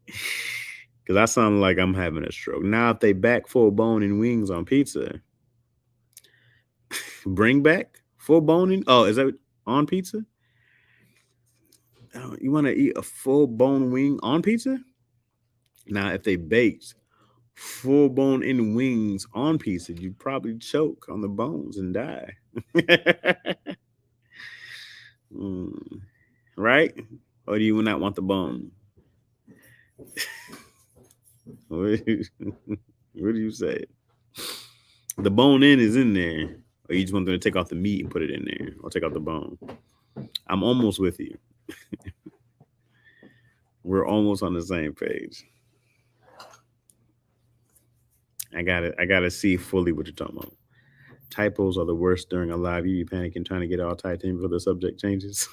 Because I sound like I'm having a stroke. Now, if they back full bone and wings on pizza, bring back full bone and is that on pizza? Oh, you want to eat a full bone wing on pizza? Now, if they baked full bone and wings on pizza, you'd probably choke on the bones and die. Mm, right? Or do you not want the bone? What do you say? The bone in is in there. Or you just want them to take off the meat and put it in there. Or take out the bone. I'm almost with you. We're almost on the same page. I gotta see fully what you're talking about. Typos are the worst during a live. You be panicking trying to get all typed in before the subject changes.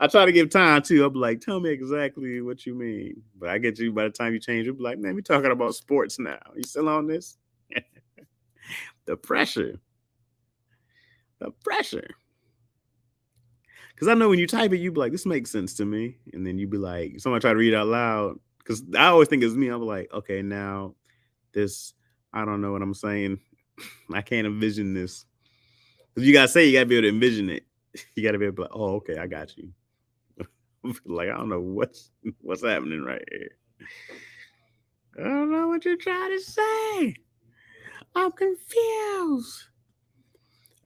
I try to give time too. I'll be like, tell me exactly what you mean. But I get you by the time you change, you'll be like, man, we talking about sports now. You still on this? The pressure. The pressure. Because I know when you type it, you be like, this makes sense to me. And then you be like, someone try to read it out loud. Because I always think it's me. I'm like, okay, now this, I don't know what I'm saying. I can't envision this. Because you got to say, you got to be able to envision it. You got to be able to, like, oh, okay, I got you. Like, I don't know what's happening right here. I don't know what you're trying to say. I'm confused.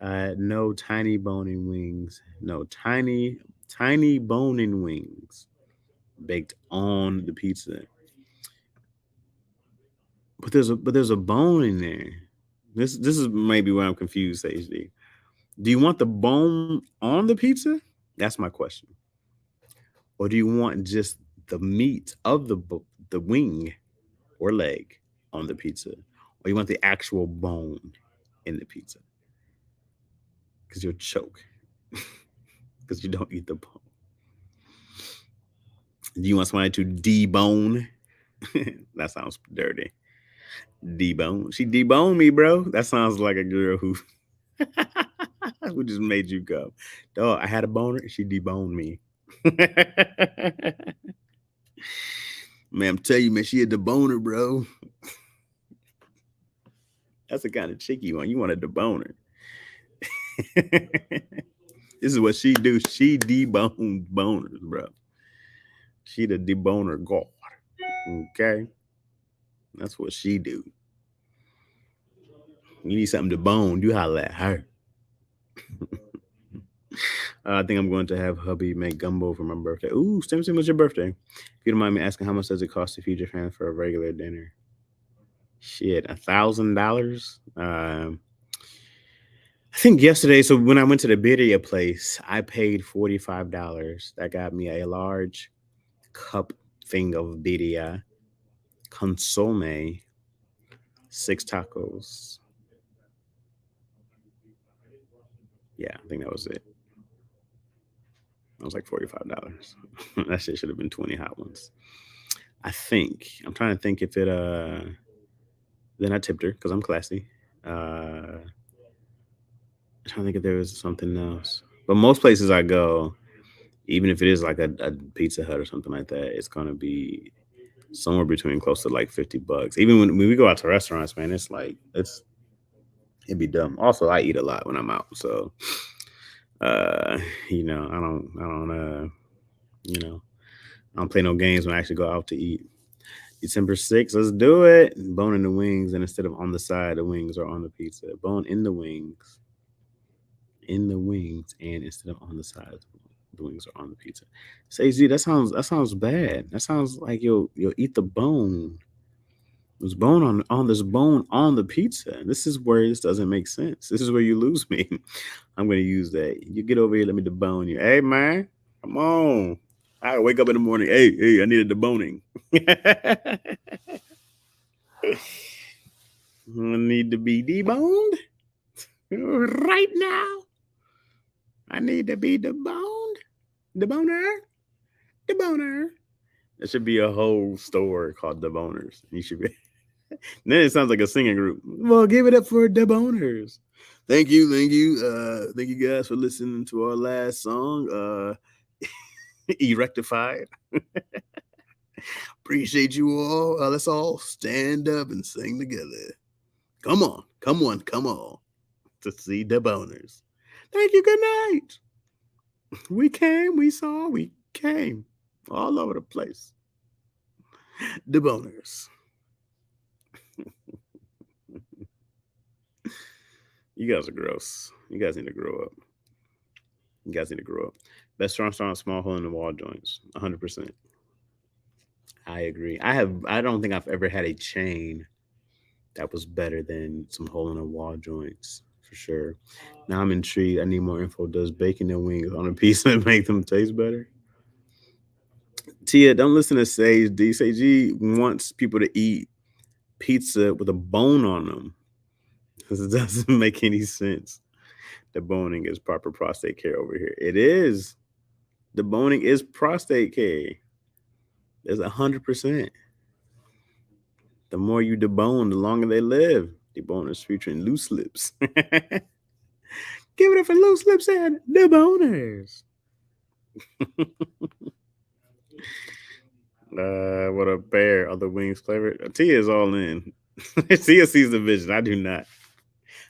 No tiny boning wings. No tiny boning wings baked on the pizza. But there's a bone in there. This is maybe where I'm confused, HD. Do you want the bone on the pizza? That's my question. Or do you want just the meat of the wing or leg on the pizza? Or you want the actual bone in the pizza? Because you'll choke. Because you don't eat the bone. Do you want somebody to debone? That sounds dirty. Debone. She deboned me, bro. That sounds like a girl who who just made you go. Dog, I had a boner and she deboned me. Man, I'm telling you, man, she had the boner, bro. That's the kind of chick you want. You want a deboner. This is what she do. She debones boners, bro. She the deboner god. Okay, that's what she do. You need something to bone, you holla at her. I think I'm going to have hubby make gumbo for my birthday. Ooh, Stimson, what's your birthday? If you don't mind me asking, how much does it cost to feed your family for a regular dinner? Shit, $1,000. I think yesterday. So when I went to the birria place, I paid $45. That got me a large cup thing of birria, consomme, 6 tacos. Yeah, I think that was it. That was like $45. That shit should have been 20 hot ones. I think. I'm trying to think if it then I tipped her because I'm classy. I'm trying to think if there was something else. But most places I go, even if it is like a Pizza Hut or something like that, it's gonna be somewhere between close to like $50. Even when we go out to restaurants, man, it's like it'd be dumb. Also, I eat a lot when I'm out, so uh, you know, I don't play no games when I actually go out to eat. December 6th, let's do it. Bone in the wings, and instead of on the side, the wings are on the pizza. Bone in the wings, and instead of on the side, the wings are on the pizza. Say, Z, that sounds bad. That sounds like you'll eat the bone. There's bone on this bone on the pizza. This is where this doesn't make sense. This is where you lose me. I'm gonna use that. You get over here, let me debone you. Hey man, come on. I wake up in the morning. Hey, I needed deboning. I need to be deboned right now. I need to be deboned. Deboner. Deboner. There should be a whole store called Deboners. You should be. Then it sounds like a singing group. Well, give it up for Deboners. Thank you guys for listening to our last song. Erectified. Appreciate you all. Let's all stand up and sing together. Come on to see Deboners. Thank you. Good night. We came, we saw, we came all over the place. Deboners. You guys are gross. You guys need to grow up. You guys need to grow up. Best restaurant, small hole in the wall joints. 100%. I agree. I don't think I've ever had a chain that was better than some hole in the wall joints for sure. Now I'm intrigued. I need more info. Does bacon and wings on a pizza make them taste better? Tia, don't listen to Sage D. Sage G wants people to eat pizza with a bone on them because it doesn't make any sense. The boning is proper prostate care over here. It is. The boning is prostate care. There's 100%. The more you debone, the longer they live. Deboners featuring loose lips. Give it up for loose lips and deboners. What a pair of the wings flavored. Tia is all in. Tia sees the vision. I do not.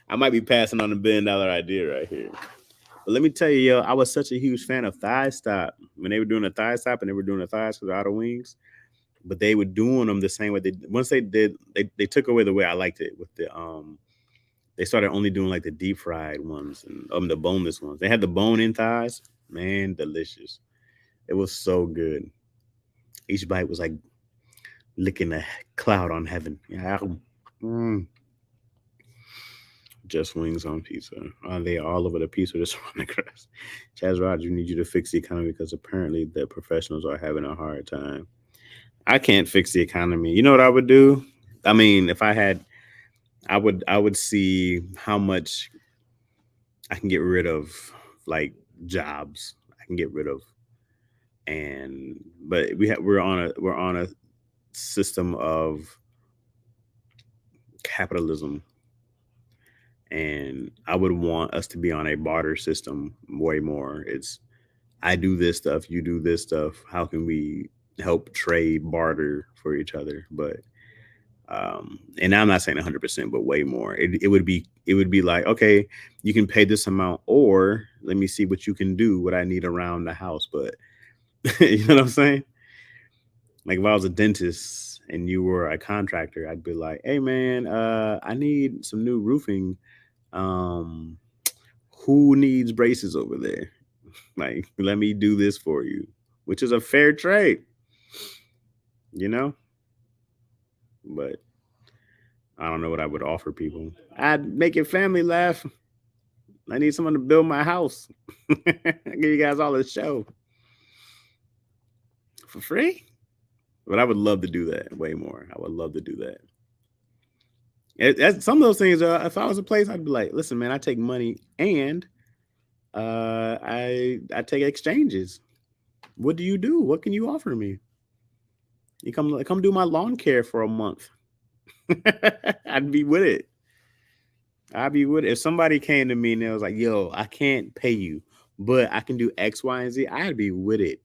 I might be passing on the $1 billion idea right here. But let me tell you, yo, I was such a huge fan of Thigh Stop when they were doing a Thigh Stop and they were doing the thighs without the wings. But they were doing them the same way. Once they did, they took away the way I liked it with the They started only doing like the deep fried ones and the boneless ones. They had the bone in thighs, man, delicious. It was so good. Each bite was like licking a cloud on heaven. Yeah, just wings on pizza. Are they all over the pizza just on the crust? Chaz Roger, need you to fix the economy because apparently the professionals are having a hard time. I can't fix the economy. You know what I would do? I mean, if I had, I would see how much I can get rid of, like jobs. I can get rid of, but we're on a system of capitalism, and I would want us to be on a barter system way more. It's I do this stuff, you do this stuff. How can we help trade barter for each other? But and I'm not saying 100%, but way more. It would be like, okay, you can pay this amount, or let me see what you can do, what I need around the house. But you know what I'm saying? Like if I was a dentist and you were a contractor, I'd be like, hey man, I need some new roofing. Um, who needs braces over there? Like, let me do this for you, which is a fair trade, you know? But I don't know what I would offer people. I'd make your family laugh. I need someone to build my house. Give you guys all this show for free. But I would love to do that way more. I would love to do that. Some of those things, if I was a place, I'd be like, listen, man, I take money and I take exchanges. What do you do? What can you offer me? You come do my lawn care for a month. I'd be with it. I'd be with it. If somebody came to me and they was like, yo, I can't pay you, but I can do X, Y, and Z, I'd be with it.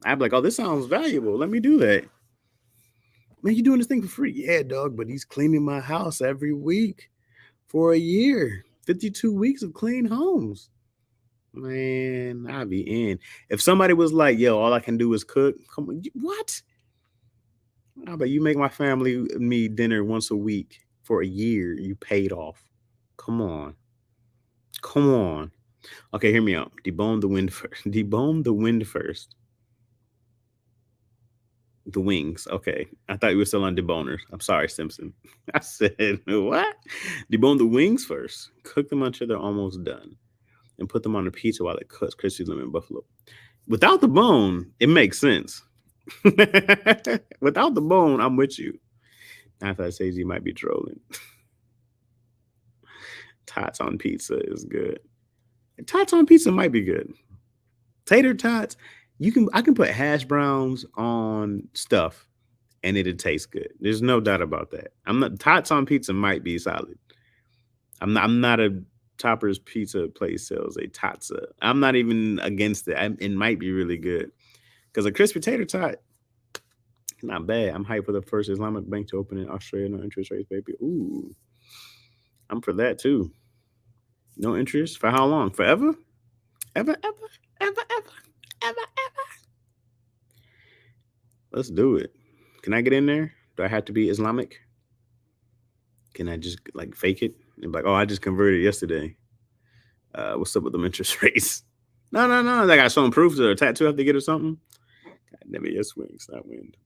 I'd be like, oh, this sounds valuable. Let me do that. Man, you doing this thing for free? Yeah, dog, but he's cleaning my house every week for a year. 52 weeks of clean homes. Man, I'd be in. If somebody was like, yo, all I can do is cook, come on, what? How about you make my family me dinner once a week for a year? You paid off. Come on. Come on. Okay, hear me out. Debone the wind first. Debone the wind first. The wings. Okay. I thought you were still on deboners. I'm sorry, Simpson. I said, what? Debone the wings first. Cook them until they're almost done. And put them on a pizza while it cooks. Crispy lemon buffalo. Without the bone, it makes sense. Without the bone, I'm with you. I thought Seiji might be trolling. Tots on pizza is good. Tots on pizza might be good. Tater tots, I can put hash browns on stuff and it'll taste good. There's no doubt about that. I'm not Tots on pizza might be solid. I'm not a Topper's Pizza place sells a totsa. I'm not even against it. It might be really good. Because a crispy tater tot, not bad. I'm hyped for the first Islamic bank to open in Australia. No interest rates, baby. Ooh. I'm for that too. No interest? For how long? Forever? Ever, ever, ever, ever, ever, ever. Let's do it. Can I get in there? Do I have to be Islamic? Can I just like fake it? And be like, oh, I just converted yesterday. What's up with them interest rates? No, no, no. I got some proof or a tattoo I have to get or something. God damn it, yes, swings, not wind.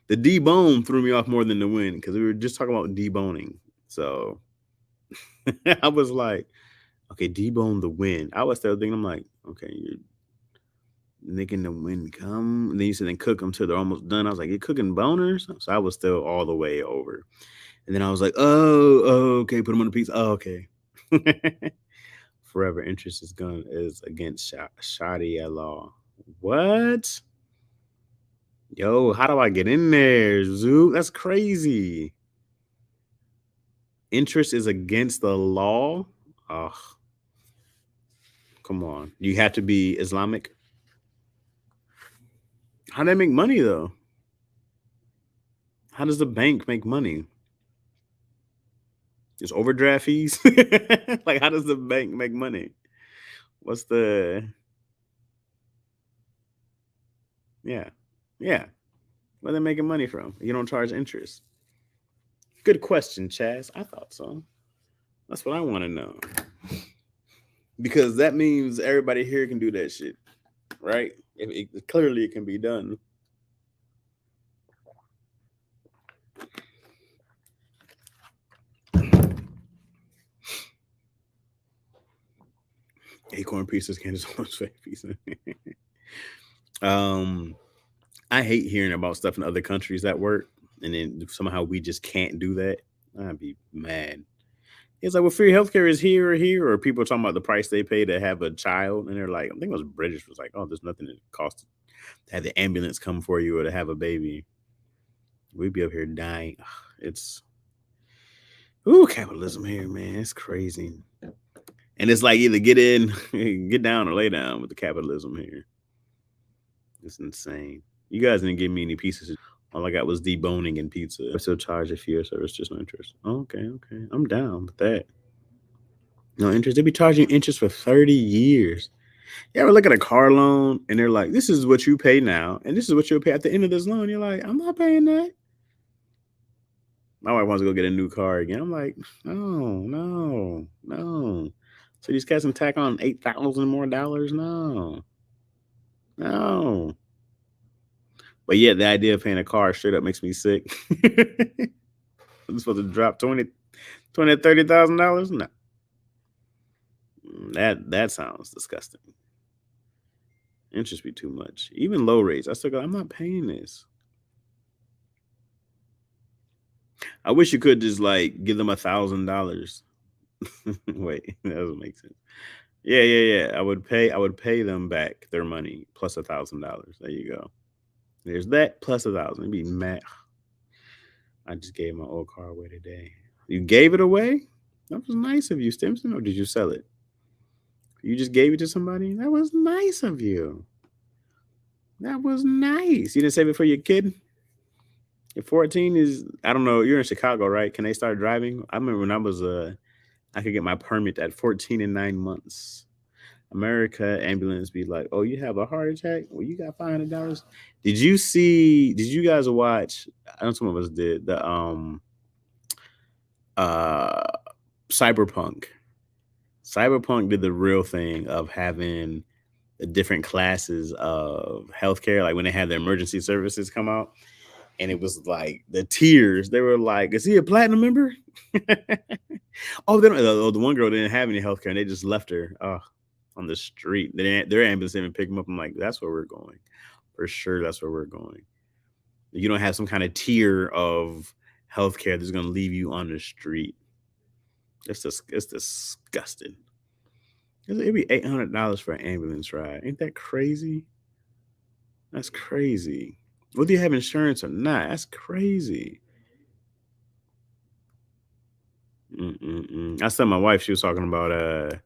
The debone threw me off more than the wind because we were just talking about deboning. So I was like, okay, debone the wind. I was still thinking, I'm like, okay, you're making the wind come. And then you said then cook them till they're almost done. I was like, you're cooking boners? So I was still all the way over. And then I was like, oh, okay, put them on the pizza. Oh, okay. Forever interest is against Sharia law. What? Yo, how do I get in there, Zoo? That's crazy. Interest is against the law? Oh, come on. You have to be Islamic? How do they make money, though? How does the bank make money? Just overdraft fees? Like, how does the bank make money? What's the... Yeah. Yeah. Where are they making money from? You don't charge interest. Good question, Chaz. I thought so. That's what I want to know. Because that means everybody here can do that shit, right? Clearly, it can be done. Acorn pieces, Candace Owens fake pieces. I hate hearing about stuff in other countries that work, and then somehow we just can't do that. I'd be mad. It's like, well, free healthcare is here or here, or people are talking about the price they pay to have a child, and they're like, I think it was British was like, oh, there's nothing that costs to have the ambulance come for you or to have a baby. We'd be up here dying. It's Ooh, capitalism here, man. It's crazy. And it's like either get in, get down, or lay down with the capitalism here. It's insane. You guys didn't give me any pieces. All I got was deboning and pizza. I still charge a fee or service, just no interest. Oh, okay, okay. I'm down with that. No interest. They be charging interest for 30 years. You ever look at a car loan and they're like, this is what you pay now, and this is what you'll pay at the end of this loan. You're like, I'm not paying that. My wife wants to go get a new car again. I'm like, no, no, no. So these guys can tack on $8,000 more? No, no. But yeah, the idea of paying a car straight up makes me sick. I'm supposed to drop 20 $30,000? No. That sounds disgusting. Interest be too much. Even low rates. I still go, I'm not paying this. I wish you could just like give them $1,000. Wait, that doesn't make sense. Yeah, yeah, yeah. I would pay them back their money plus $1,000. There you go. There's that plus 1,000. It'd be mad. I just gave my old car away today. You gave it away? That was nice of you, Stimson, or did you sell it? You just gave it to somebody? That was nice of you. That was nice. You didn't save it for your kid? Your 14 is, I don't know, you're in Chicago, right? Can they start driving? I remember when I could get my permit at 14 and 9 months. America ambulance be like, oh, you have a heart attack? Well, you got $500. Did you guys watch, I know some of us did, the uh Cyberpunk. Cyberpunk did the real thing of having the different classes of healthcare, like when they had the emergency services come out, and it was like the tiers. They were like, "Is he a platinum member?" Oh, they don't, the one girl didn't have any healthcare, and they just left her on the street. Their ambulance didn't even pick them up. I'm like, that's where we're going, for sure. That's where we're going. You don't have some kind of tier of healthcare that's going to leave you on the street. It's disgusting. It'd be $800 for an ambulance ride. Ain't that crazy? That's crazy. Whether you have insurance or not, that's crazy. Mm-mm-mm. I saw my wife. She was talking about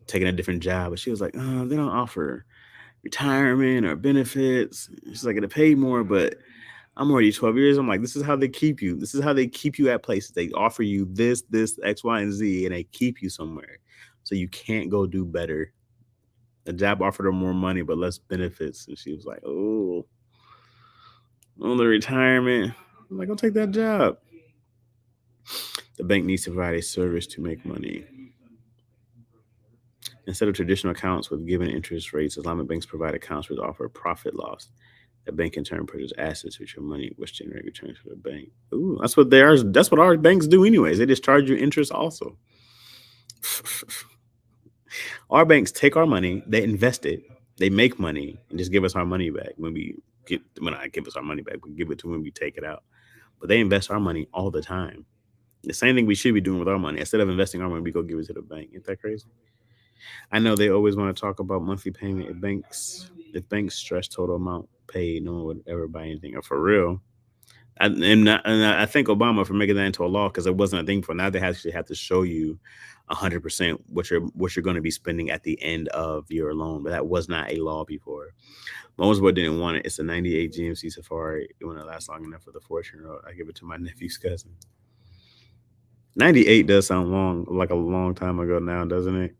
taking a different job, but she was like, "Oh, they don't offer retirement or benefits." She's like, "It'll pay more, but I'm already 12 years." I'm like, "This is how they keep you. This is how they keep you at places. They offer you this, X, Y, and Z, and they keep you somewhere, so you can't go do better." The job offered her more money but less benefits, and she was like, "Oh, on the retirement." I'm like, "Go take that job." The bank needs to provide a service to make money. Instead of traditional accounts with given interest rates, Islamic banks provide accounts which offer profit loss. The bank in turn purchases assets with your money, which generate returns for the bank. Ooh, that's what they are. That's what our banks do, anyways. They just charge you interest also. Our banks take our money, they invest it, they make money, and just give us our money back when I give us our money back, we give it to when we take it out. But they invest our money all the time. The same thing we should be doing with our money. Instead of investing our money, we go give it to the bank. Ain't that crazy? I know they always want to talk about monthly payment. If banks stress total amount paid, no one would ever buy anything. Or for real. And I thank Obama for making that into a law because it wasn't a thing for now. They actually have to show you 100% what you're going to be spending at the end of your loan. But that was not a law before. Most of didn't want it. It's a '98 GMC Safari. It wouldn't last long enough for the 14-year-old. I give it to my nephew's cousin. '98 does sound long, like a long time ago now, doesn't it?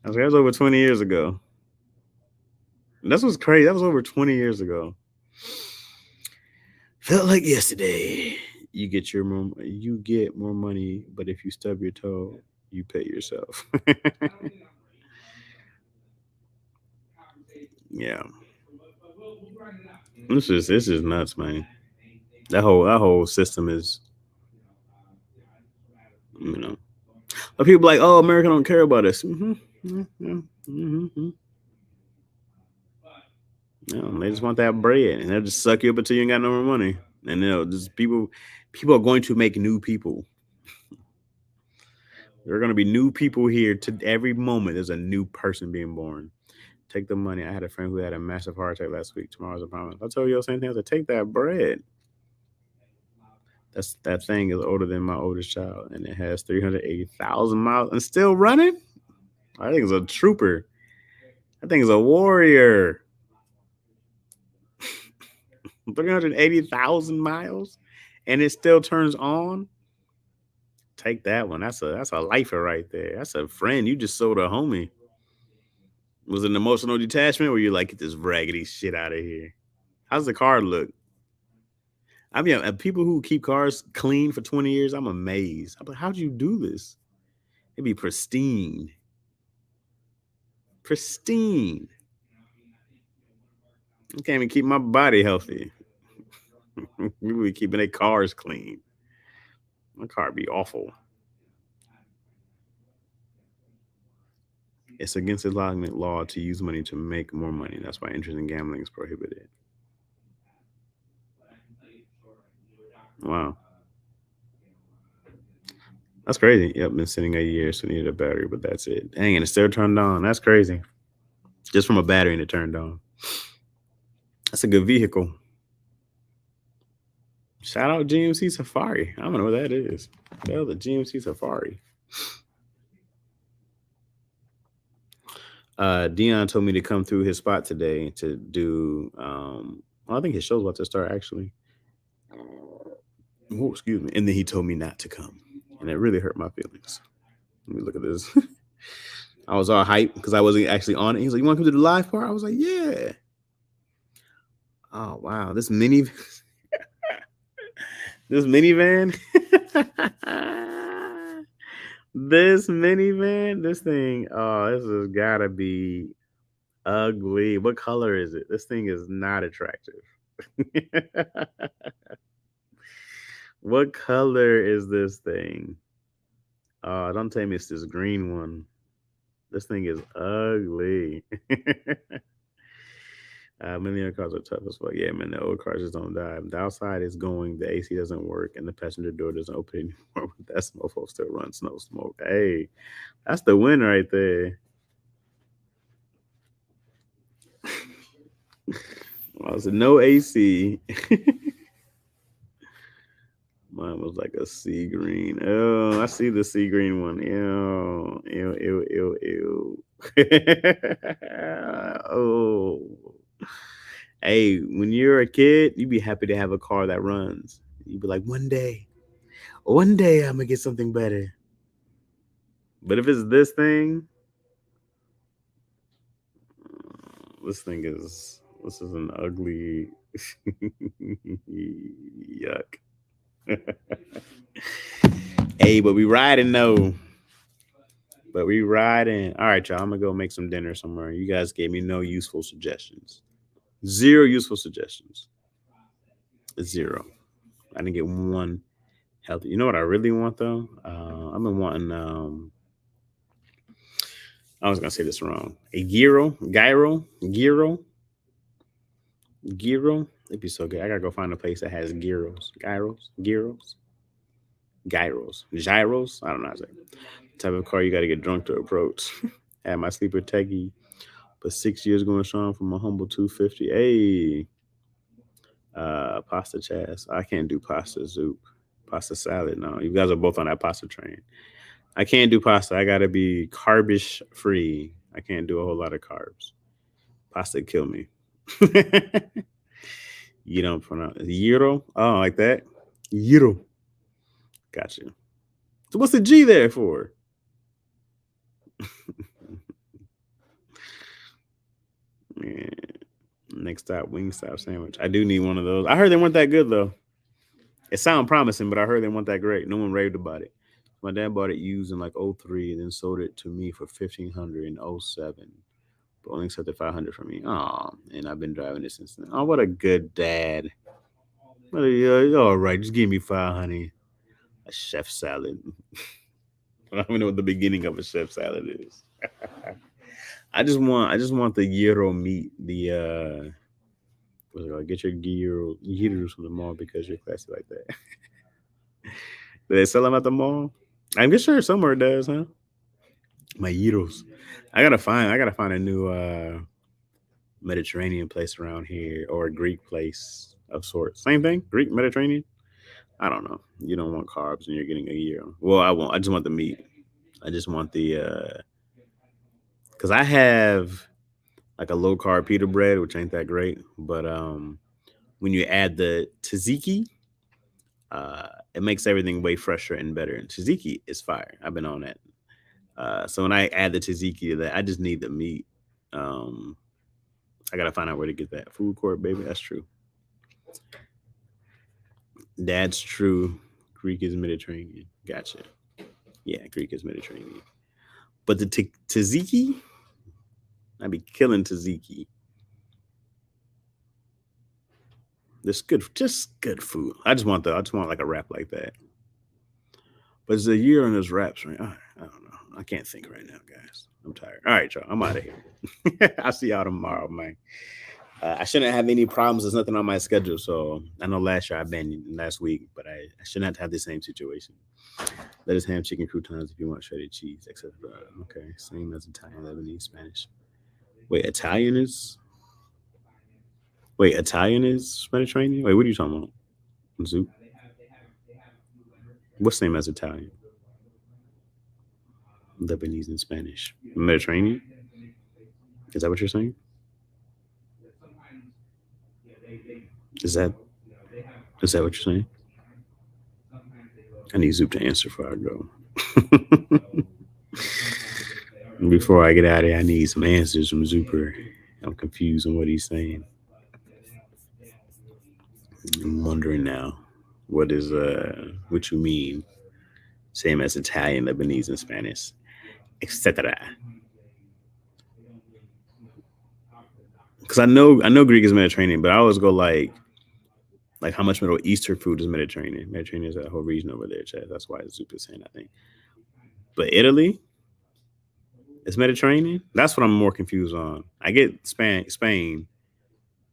I was like, that was over 20 years ago. That's what's crazy. That was over 20 years ago. Felt like yesterday. You get more money, but if you stub your toe, you pay yourself. Yeah. This is nuts, man. That whole system is, you know. But people like, oh, America don't care about us. No, they just want that bread, and they'll just suck you up until you ain't got no more money. And just people are going to make new people. There are going to be new people here to every moment. There's a new person being born. Take the money. I had a friend who had a massive heart attack last week. Tomorrow's a promise. I told you the same thing. I said, take that bread. That thing is older than my oldest child, and it has 380,000 miles and still running. I think it's a trooper. I think it's a warrior. 380,000 miles, and it still turns on. Take that one. That's a lifer right there. That's a friend. You just sold a homie. Was it an emotional detachment where you're like, get this raggedy shit out of here? How's the car look? I mean, people who keep cars clean for 20 years, I'm amazed. I'm like, how'd you do this? It'd be pristine. Pristine. I can't even keep my body healthy. We be keeping their cars clean. My car be awful. It's against Islamic law to use money to make more money. That's why interest in gambling is prohibited. Wow. That's crazy. Yep, been sitting a year, so needed a battery, but that's it. Dang, and it still turned on. That's crazy. Just from a battery and it turned on. That's a good vehicle. Shout out GMC Safari. I don't know what that is. Well, the GMC Safari. Dion told me to come through his spot today to do. Well, I think his show's about to start actually. Oh, excuse me. And then he told me not to come, and it really hurt my feelings. Let me look at this. I was all hyped because I wasn't actually on it. He's like, "You want to come to the live part?" I was like, "Yeah." Oh wow, this this minivan, this minivan, this thing. Oh, this has gotta be ugly. What color is it? This thing is not attractive. What color is this thing? Don't tell me it's this green one. This thing is ugly. Million cars are tough as fuck. Yeah, man, the old cars just don't die. The outside is going, the AC doesn't work, and the passenger door doesn't open anymore. That mofo still runs, no smoke. Hey, that's the win right there. I said no AC. Mine was like a sea green. Oh, I see the sea green one. Ew, ew, ew, ew, ew. Oh. Hey, when you're a kid, you be happy to have a car that runs. You be like, one day I'm gonna get something better. But if it's this is an ugly yuck. Hey, but we riding though. But we riding. All right, y'all. I'm gonna go make some dinner somewhere. You guys gave me no useful suggestions. Zero useful suggestions. Zero. I didn't get one healthy. You know what I really want though? I've been wanting. I was gonna say this wrong. A gyro. It'd be so good. I gotta go find a place that has gyros. I don't know how to say it. Type of car you gotta get drunk to approach. Had my sleeper techie, but 6 years going strong from a humble 250. Hey, pasta chas. I can't do pasta soup, pasta salad. No, you guys are both on that pasta train. I can't do pasta. I gotta be carbish free. I can't do a whole lot of carbs. Pasta kill me. You don't pronounce gyro. Oh, like that. Gyro. Gotcha. So what's the G there for? Man. Next stop, Wingstop sandwich. I do need one of those. I heard they weren't that good though. It sounded promising, but I heard they weren't that great. No one raved about it. My dad bought it used in like '03 and then sold it to me for 1,500 in '07, but only accepted 500 from me. Oh, and I've been driving it since then. Oh, what a good dad. All right, just give me 500. A chef salad. I don't even know what the beginning of a chef salad is. I just want the gyro meat. The what's it called? Get your gyros from the mall because you're classy like that. Do they sell them at the mall? I'm sure somewhere it does, huh? My gyros. I gotta find a new Mediterranean place around here or a Greek place of sorts. Same thing, Greek Mediterranean. I don't know. You don't want carbs and you're getting a year. Well, I won't. I just want the meat. I just want the because I have like a low carb pita bread, which ain't that great. But when you add the tzatziki, it makes everything way fresher and better. And tzatziki is fire. I've been on that. So when I add the tzatziki to that, I just need the meat. Um, I gotta find out where to get that. Food court, baby. That's true. That's true. Greek is Mediterranean. Gotcha. Yeah, Greek is Mediterranean. But the tzatziki, I'd be killing tzatziki. This good, just good food. I just want like a wrap like that. But it's a year on those wraps, right? I don't know. I can't think right now, guys. I'm tired. All right, y'all. I'm out of here. I'll see y'all tomorrow, man. I shouldn't have any problems. There's nothing on my schedule. So I know last year I've been last week, but I shouldn't have the same situation. Lettuce, ham, chicken, croutons if you want shredded cheese, etc. Okay, same as Italian, Lebanese, Spanish. Wait, Italian is Mediterranean? Wait, what are you talking about? Soup? What's the same as Italian? Lebanese and Spanish. Mediterranean? Is that what you're saying? Is that what you're saying? I need Zoop to answer before I go. Before I get out of here, I need some answers from Zooper. I'm confused on what he's saying. I'm wondering now, what you mean? Same as Italian, Lebanese, and Spanish, etc. Because I know Greek is Mediterranean, but I always go like how much Middle Eastern food is Mediterranean. Mediterranean is a whole region over there, Chad. That's why Zoop is saying, I think. But Italy is Mediterranean. That's what I'm more confused on. I get Spain,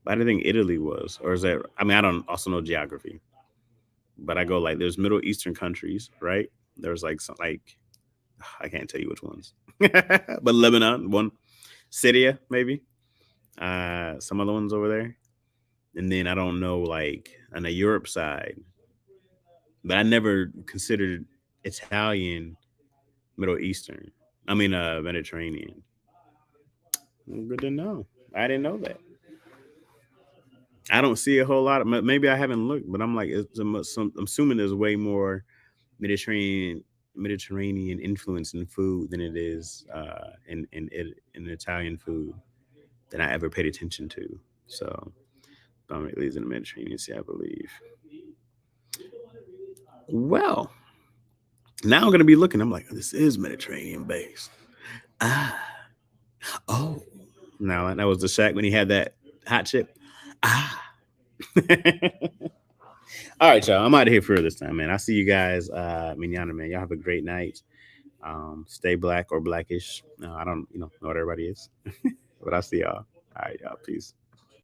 but I didn't think Italy was, or is that? I mean, I don't also know geography, but I go like there's Middle Eastern countries, right? There's like some like I can't tell you which ones, but Lebanon, one, Syria, maybe, some other ones over there, and then I don't know like on the Europe side, but I never considered Italian Middle Eastern. I mean, Mediterranean. Good to know. I didn't know that. I don't see a whole lot of. Maybe I haven't looked, but I'm like, I'm assuming there's way more Mediterranean influence in food than it is in Italian food than I ever paid attention to. So, dominantly is in the Mediterranean Sea, I believe. Well, now I'm gonna be looking. I'm like, this is Mediterranean based. Ah, oh. Now that was the Shaq when he had that hot chip. Ah. All right, y'all. I'm out of here for this time, man. I'll see you guys, manana, man. Y'all have a great night. Stay black or blackish. I don't, know what everybody is, but I'll see y'all. All right, y'all. Peace.